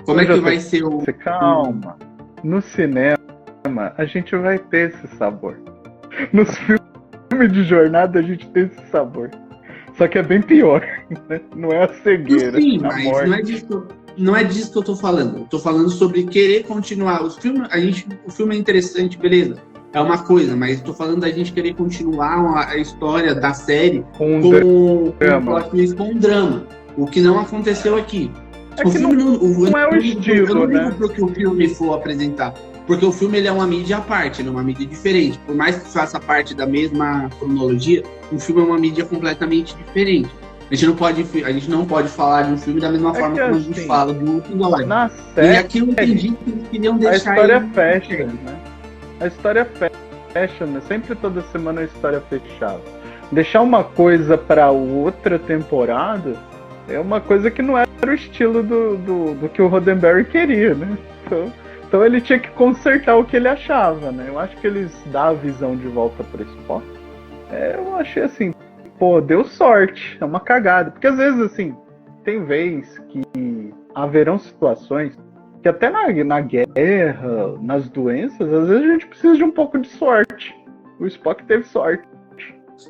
Como é que vai ser o... Calma. No cinema, a gente vai ter esse sabor. Nos filmes de jornada, a gente tem esse sabor. Só que é bem pior, né? Não é a cegueira. Sim, mas não é disso que eu tô falando. Eu tô falando sobre querer continuar. O filme é interessante, beleza. É uma coisa, mas eu tô falando da gente querer continuar a história da série com um drama. O que não aconteceu aqui. É o filme não é o estilo, eu não né? digo porque o filme for apresentar. Porque o filme ele é uma mídia à parte, ele é uma mídia diferente. Por mais que faça parte da mesma cronologia, o filme é uma mídia completamente diferente. A gente não pode falar de um filme da mesma forma como a gente fala do King Alive. Na série, e aqui eu entendi que eles queriam deixar... A história fecha, né? A história fecha, né? Sempre toda semana a história fechada. Deixar uma coisa para outra temporada é uma coisa que não era o estilo do que o Roddenberry queria, né? Então ele tinha que consertar o que ele achava, né? Eu acho que eles dão a visão de volta para Spock. Eu achei assim, pô, deu sorte, é uma cagada. Porque às vezes, assim, tem vezes que haverão situações que até na guerra, nas doenças, às vezes a gente precisa de um pouco de sorte. O Spock teve sorte.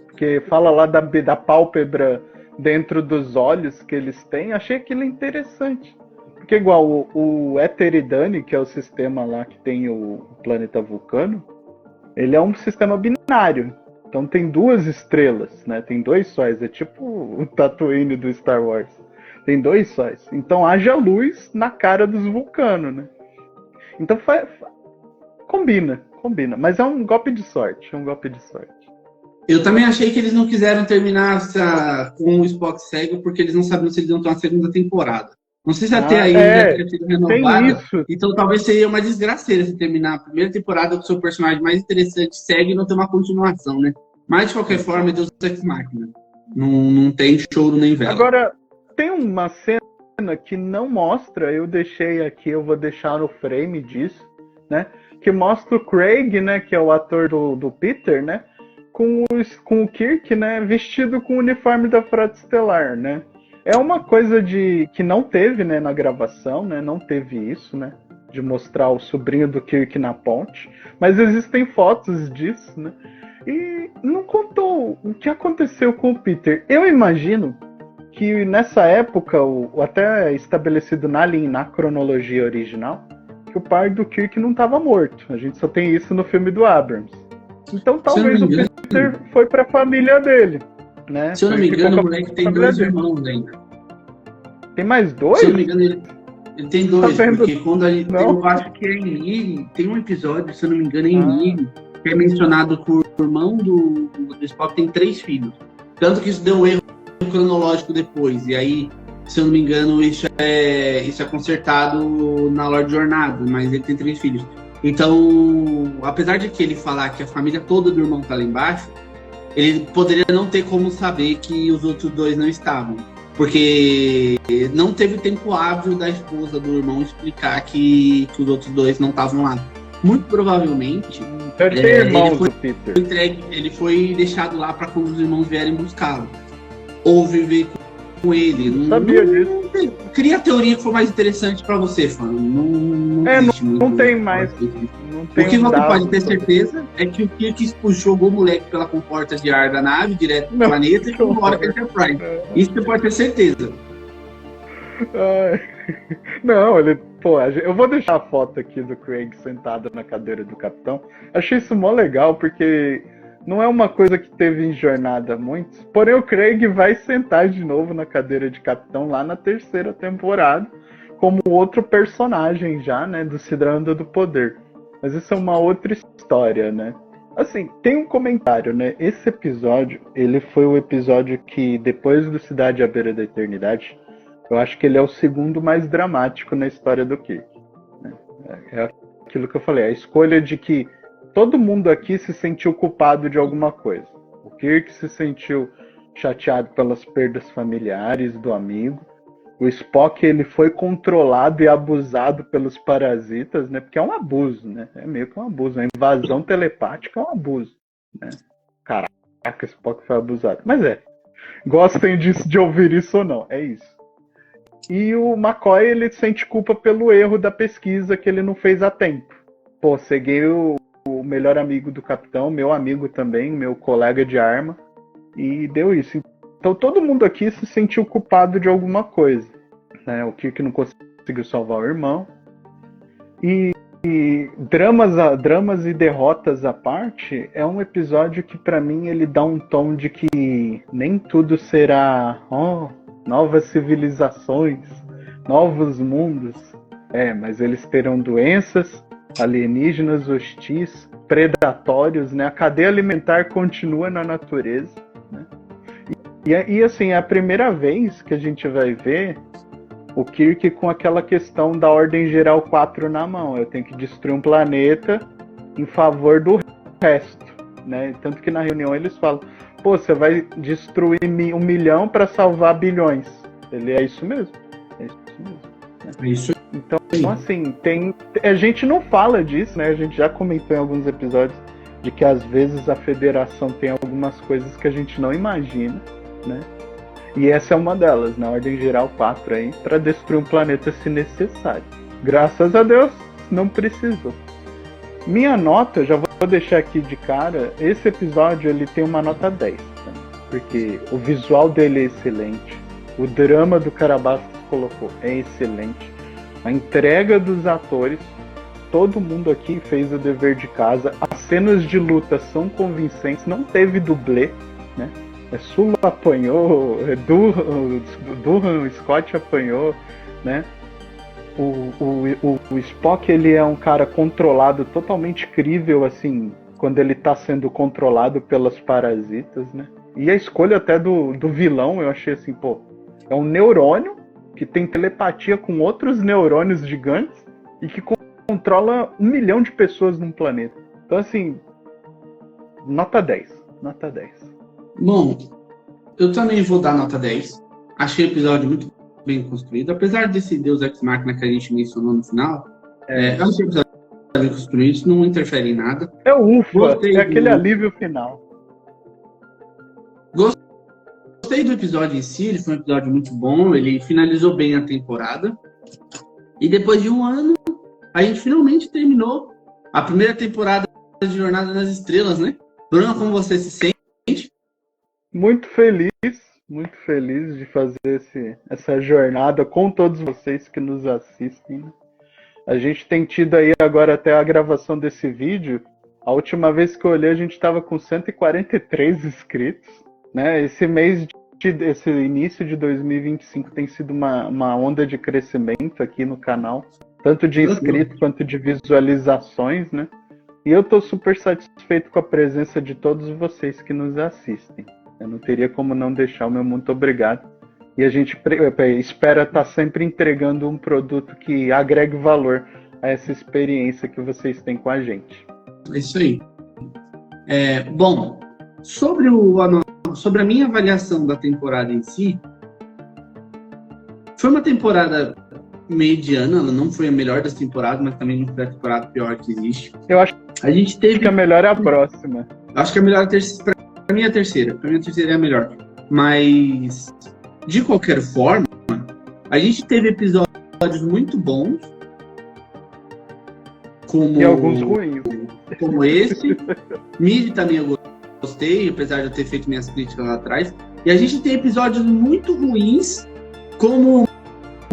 Porque fala lá da pálpebra dentro dos olhos que eles têm, achei aquilo interessante. Porque igual o Eteridani, que é o sistema lá que tem o planeta Vulcano, ele é um sistema binário. Então tem duas estrelas, né? Tem dois sóis, é tipo o Tatooine do Star Wars. Tem dois sóis. Então haja luz na cara dos vulcanos, né? Então combina. Mas é um golpe de sorte, Eu também achei que eles não quiseram terminar com o Spock cego porque eles não sabiam se eles iam ter uma segunda temporada. Não sei se até aí já teria sido renovada. Então talvez seria uma desgraceira se terminar a primeira temporada com o seu personagem mais interessante cego e não ter uma continuação, né? Mas de qualquer forma, Deus Ex Machina. Não tem choro nem vela. Agora, tem uma cena que não mostra, eu deixei aqui, eu vou deixar no frame disso, né? Que mostra o Craig, né? Que é o ator do Peter, né? Com o Kirk, né? Vestido com o uniforme da Frota Estelar, né? É uma coisa que não teve, né, na gravação, né? Não teve isso, né? De mostrar o sobrinho do Kirk na ponte. Mas existem fotos disso, né? E não contou o que aconteceu com o Peter. Eu imagino que nessa época, até estabelecido na cronologia original, que o pai do Kirk não estava morto. A gente só tem isso no filme do Abrams. Então Se eu não talvez me o engano, Peter foi pra família dele, né? se eu não me Ficou engano, com o a moleque tem família 2 dele. irmãos ainda. Tem mais Se eu não dois? me engano, ele tem 2, Tá vendo? porque quando a gente tem, Não. eu acho que é em Niri, tem um episódio, se eu não me engano, é em Ah. Niri, que é mencionado que o irmão do Spock tem 3 filhos. Tanto que isso deu um erro cronológico depois. E aí, se eu não me engano, isso é consertado na Lorde Jornada, mas ele tem 3 filhos. Então, apesar de que ele falar que a família toda do irmão tá lá embaixo, ele poderia não ter como saber que os outros 2 não estavam. Porque não teve tempo hábil da esposa do irmão explicar que os outros 2 não estavam lá. Muito provavelmente, Então ele tem irmãos, o Peter. ele foi deixado lá para quando os irmãos vierem buscá-lo. Ou viver com ele. Não sabia disso. Cria a teoria que for mais interessante para você, fã. Não existe muito. Não tem mais. Não tem o que você dados pode ter sobre certeza é que o Kirk jogou o moleque pela comporta de ar da nave, direto pro Não, planeta, e que foi embora com a horror. Enterprise. Isso você pode ter certeza. Ai. Não, ele. Pô, eu vou deixar a foto aqui do Craig sentado na cadeira do capitão. Achei isso mó legal, porque não é uma coisa que teve em Jornada muitos. Porém, o Craig vai sentar de novo na cadeira de capitão lá na 3ª temporada, como outro personagem já, né, do Sidrando do Poder. Mas isso é uma outra história, né? Assim, tem um comentário, né? Esse episódio, ele foi o episódio que, depois do Cidade à Beira da Eternidade, eu acho que ele é o segundo mais dramático na história do Kirk. Né? É aquilo que eu falei, a escolha de que todo mundo aqui se sentiu culpado de alguma coisa. O Kirk se sentiu chateado pelas perdas familiares do amigo. O Spock, ele foi controlado e abusado pelos parasitas, né? Porque é um abuso, né? É meio que um abuso. A invasão telepática é um abuso, né? Caraca, Spock foi abusado. Mas gostem disso, de ouvir isso ou não, é isso. E o McCoy, ele sente culpa pelo erro da pesquisa que ele não fez a tempo. Pô, ceguei o melhor amigo do capitão, meu amigo também, meu colega de arma, e deu isso. Então todo mundo aqui se sentiu culpado de alguma coisa. Né? O Kirk não conseguiu salvar o irmão. E dramas e derrotas à parte, é um episódio que pra mim ele dá um tom de que nem tudo será novas civilizações, novos mundos. Mas eles terão doenças, alienígenas hostis, predatórios, né? A cadeia alimentar continua na natureza, né? E assim, é a primeira vez que a gente vai ver o Kirk com aquela questão da Ordem Geral 4 na mão. Eu tenho que destruir um planeta em favor do resto, né? Tanto que na reunião eles falam, pô, você vai destruir 1 milhão para salvar bilhões. Ele é isso mesmo. É isso mesmo. Né? É isso. Então, assim, a gente não fala disso, né? A gente já comentou em alguns episódios de que às vezes a Federação tem algumas coisas que a gente não imagina, né? E essa é uma delas, na Ordem Geral 4 aí, para destruir um planeta se necessário. Graças a Deus, não precisou. Minha nota, já vou deixar aqui de cara, esse episódio ele tem uma nota 10, tá? Porque o visual dele é excelente, o drama do Carabastos colocou é excelente, a entrega dos atores, todo mundo aqui fez o dever de casa, as cenas de luta são convincentes, não teve dublê, né? Sulu apanhou, Durham Scott apanhou, né? O Spock, ele é um cara controlado, totalmente crível, assim, quando ele tá sendo controlado pelas parasitas, né? E a escolha até do vilão, eu achei assim, pô, é um neurônio que tem telepatia com outros neurônios gigantes e que controla 1 milhão de pessoas num planeta. Então, assim, nota 10. Nota 10. Bom, eu também vou dar nota 10. Achei o episódio muito bem construído. Apesar desse Deus Ex Machina que a gente mencionou no final, eu achei o episódio bem construído, isso não interfere em nada. É o ufa, Gostei aquele alívio final. Gostei do episódio em si, ele foi um episódio muito bom, ele finalizou bem a temporada. E depois de 1 ano, a gente finalmente terminou a primeira temporada de Jornada nas Estrelas, né? Bruno, como você se sente? Muito feliz de fazer essa jornada com todos vocês que nos assistem. A gente tem tido aí agora até a gravação desse vídeo A última vez que eu olhei, a gente estava com 143 inscritos, né? Esse início de 2025 tem sido uma onda de crescimento aqui no canal, tanto de inscritos quanto de visualizações, né? E eu tô super satisfeito com a presença de todos vocês que nos assistem. Eu não teria como não deixar o meu muito obrigado. E a gente espera estar sempre entregando um produto que agregue valor a essa experiência que vocês têm com a gente. É isso aí. Bom, sobre a minha avaliação da temporada em si, foi uma temporada mediana, ela não foi a melhor das temporadas, mas também não foi a temporada pior que existe. Eu acho a gente teve que a melhor é a próxima. Acho que a melhor pra mim é a terceira. Pra mim a terceira é a melhor. Mas, de qualquer forma, a gente teve episódios muito bons. E alguns ruins. Como esse. Mid também eu gostei, apesar de eu ter feito minhas críticas lá atrás. E a gente tem episódios muito ruins, como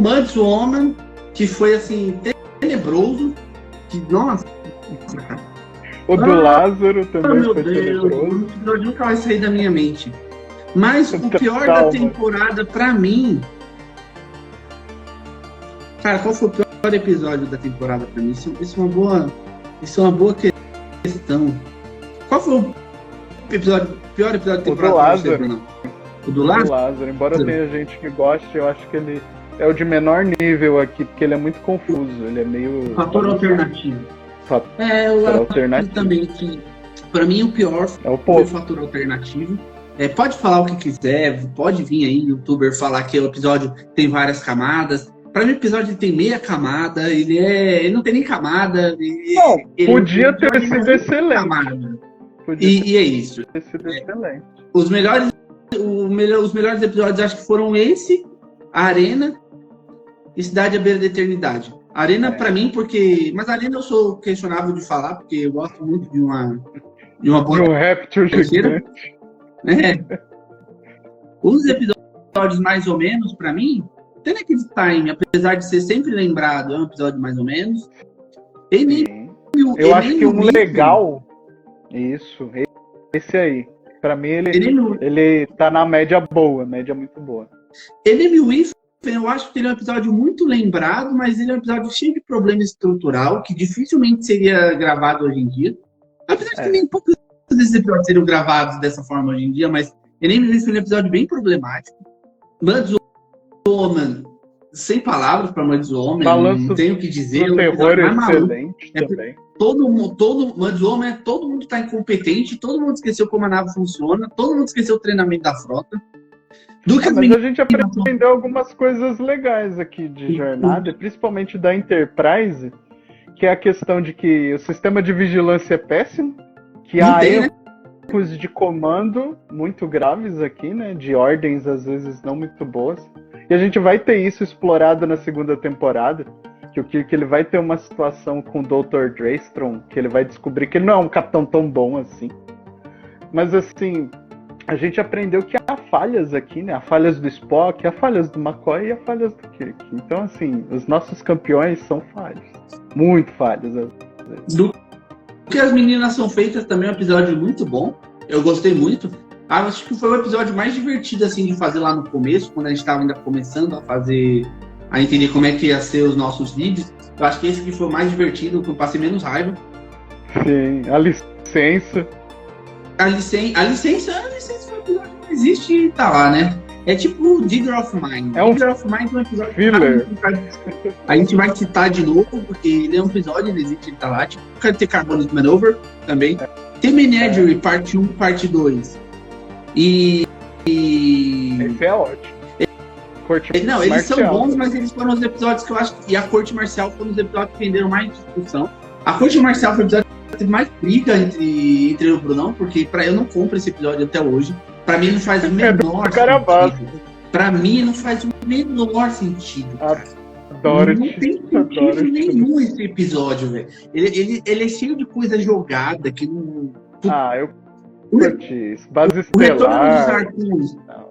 Mud's Woman, que foi assim, tenebroso. Que, nossa. O do Lázaro também foi tenebroso. O episódio nunca vai sair da minha mente. Mas o pior da temporada, pra mim. Cara, qual foi o pior episódio da temporada pra mim? Isso é uma boa questão. Qual foi o pior episódio da temporada pra você, Bruno? O do Lázaro? O Lázaro, embora tenha gente que goste, eu acho que ele é o de menor nível aqui, porque ele é muito confuso, ele é meio... Fator alternativo. O alternativo também, que pra mim o pior foi o fator alternativo. Pode falar o que quiser, pode vir aí, youtuber, falar que o episódio tem várias camadas. Pra mim o episódio tem meia camada, ele não tem nem camada. Podia ter sido excelente. E é isso. Ter sido excelente. Os melhores episódios acho que foram esse, a Arena e Cidade à Beira da Eternidade. Arena pra mim, porque... Mas Arena eu sou questionável de falar, porque eu gosto muito de uma boa... um réptil gigante. Os episódios mais ou menos, pra mim, Tenacious Time, apesar de ser sempre lembrado, é um episódio mais ou menos. Eu acho que um legal... Isso, esse aí. Pra mim, ele tá na média boa, média muito boa. Enemy Within, eu acho que ele é um episódio muito lembrado, mas ele é um episódio cheio de problema estrutural, que dificilmente seria gravado hoje em dia. Apesar de que nem poucos desses episódios seriam gravados dessa forma hoje em dia, mas Enemy Within é um episódio bem problemático. Mud's Woman, sem palavras para Mud's Woman, não tenho o que dizer. O terror é excelente também. Mud's Woman, todo mundo tá incompetente, todo mundo esqueceu como a nave funciona, todo mundo esqueceu o treinamento da frota. Mas a gente aprendeu algumas coisas legais aqui de jornada, principalmente da Enterprise, que é a questão de que o sistema de vigilância é péssimo, que há erros de comando muito graves aqui, né? De ordens, às vezes, não muito boas. E a gente vai ter isso explorado na segunda temporada, que o Kirk ele vai ter uma situação com o Dr. Draystrom, que ele vai descobrir que ele não é um capitão tão bom assim. Mas, assim... A gente aprendeu que há falhas aqui, né? Há falhas do Spock, há falhas do McCoy e há falhas do Kirk. Então, assim, os nossos campeões são falhos. Muito falhos. Do que as meninas são feitas também é um episódio muito bom. Eu gostei muito. Acho que foi o episódio mais divertido, assim, de fazer lá no começo, quando a gente estava ainda começando a entender como é que ia ser os nossos vídeos. Eu acho que esse que foi o mais divertido, que eu passei menos raiva. Sim, a licença. A licença foi um episódio que não existe e tá lá, né? É tipo o Digger of Mine. Digger of Mine é um episódio filler. Que a gente vai citar de novo, porque ele é um episódio, ele existe, ele tá lá. Tipo, ter Carbonic Maneuver também. Tem Menagerie, parte 1, parte 2. Esse é ótimo. Eles são bons, mas eles foram os episódios que eu acho que... E a Corte Marcial foram os episódios que renderam mais discussão. A Corte Marcial foi o episódio teve mais briga entre eu e o Brunão, porque eu não compro esse episódio até hoje. Pra mim não faz o menor sentido. Pra mim não faz o menor sentido, cara. Adoro. Não tem sentido nenhum esse episódio, velho. Ele é cheio de coisa jogada que não... eu curti isso. Base estelar.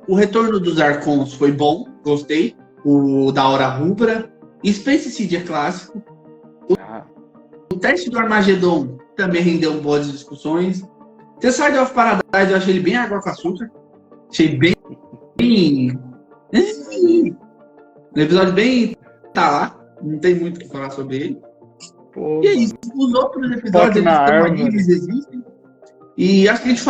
O Retorno dos Arcons foi bom, gostei. O da Hora Rubra. Space Seed é clássico. O Teste do Armagedon também rendeu boas discussões. The Side of Paradise, eu achei ele bem água com açúcar. Achei bem... Um episódio bem... tá lá. Não tem muito o que falar sobre ele. Pô, e é isso. Os outros episódios, eles estão ali, eles existem. E acho que a gente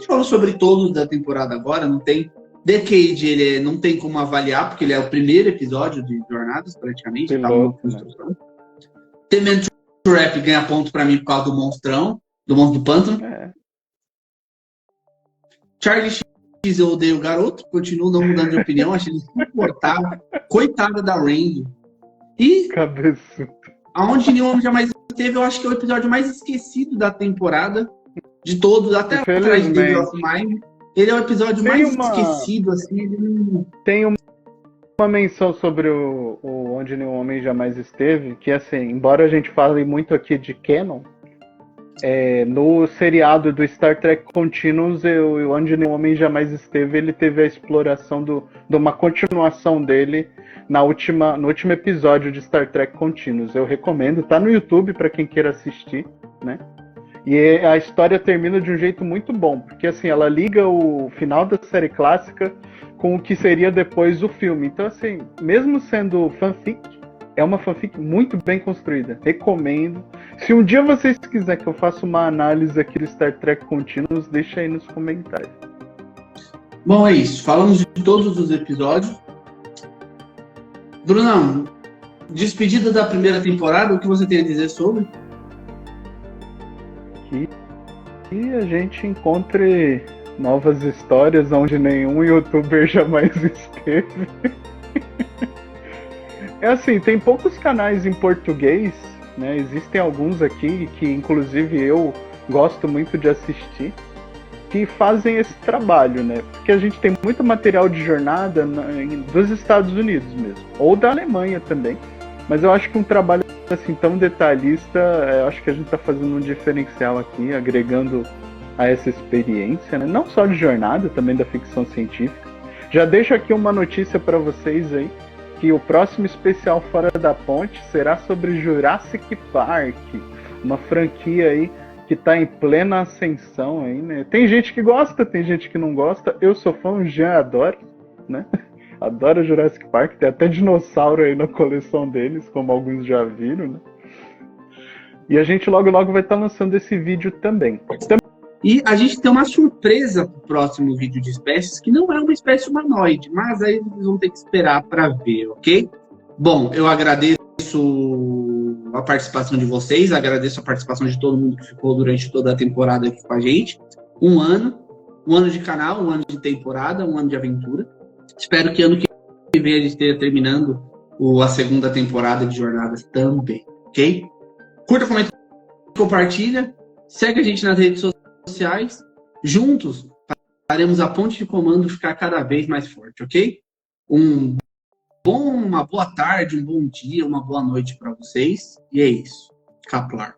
falou sobre todos da temporada agora. Não tem... Decade, ele não tem como avaliar, porque ele é o primeiro episódio de Jornadas, praticamente. Tá uma construção. The Man Trap ganha ponto pra mim por causa do monstrão, do monstro do pântano. Charlie X, eu odeio o garoto, continuo não mudando de opinião, achei ele insuportável. Coitada da Randy. E cabeçudo. Aonde Nenhum Homem Jamais Esteve, eu acho que é o episódio mais esquecido da temporada, de todos, até atrás de Day of Mine. Ele é o episódio mais esquecido, assim. Tem uma menção sobre o Onde Nenhum Homem Jamais Esteve, que assim, embora a gente fale muito aqui de canon, no seriado do Star Trek Continuous, o Onde Nenhum Homem Jamais Esteve, ele teve a exploração de uma continuação dele no último episódio de Star Trek Continuous. Eu recomendo, tá no YouTube para quem queira assistir, né? E a história termina de um jeito muito bom, porque assim, ela liga o final da série clássica com o que seria depois o filme. Então assim, mesmo sendo fanfic, é uma fanfic muito bem construída. Recomendo. Se um dia vocês quiserem que eu faça uma análise aqui do Star Trek Continuous, deixa aí nos comentários. Bom, é isso. Falamos de todos os episódios. Brunão, despedida da primeira temporada, o que você tem a dizer sobre? Que a gente encontre novas histórias onde nenhum youtuber jamais esteve. É assim, tem poucos canais em português, né? Existem alguns aqui que inclusive eu gosto muito de assistir, que fazem esse trabalho, né? Porque a gente tem muito material de jornada dos Estados Unidos mesmo, ou da Alemanha também. Mas eu acho que um trabalho assim tão detalhista, eu acho que a gente está fazendo um diferencial aqui, agregando a essa experiência, né? Não só de jornada, também da ficção científica. Já deixo aqui uma notícia para vocês aí, que o próximo especial Fora da Ponte será sobre Jurassic Park, uma franquia aí que está em plena ascensão aí, né? Tem gente que gosta, tem gente que não gosta. Eu sou fã, o Jean adora, né? Adoro Jurassic Park, tem até dinossauro aí na coleção deles, como alguns já viram, né? E a gente logo vai estar lançando esse vídeo também. E a gente tem uma surpresa pro próximo vídeo de espécies, que não é uma espécie humanoide, mas aí vocês vão ter que esperar para ver, ok? Bom, eu agradeço a participação de vocês, agradeço a participação de todo mundo que ficou durante toda a temporada aqui com a gente. Um ano de canal, um ano de temporada, um ano de aventura. Espero que ano que vem a gente esteja terminando a segunda temporada de Jornadas também, ok? Curta, comenta, compartilha, segue a gente nas redes sociais. Juntos faremos a ponte de comando ficar cada vez mais forte, ok? Uma boa tarde, um bom dia, uma boa noite para vocês. E é isso. Caplar.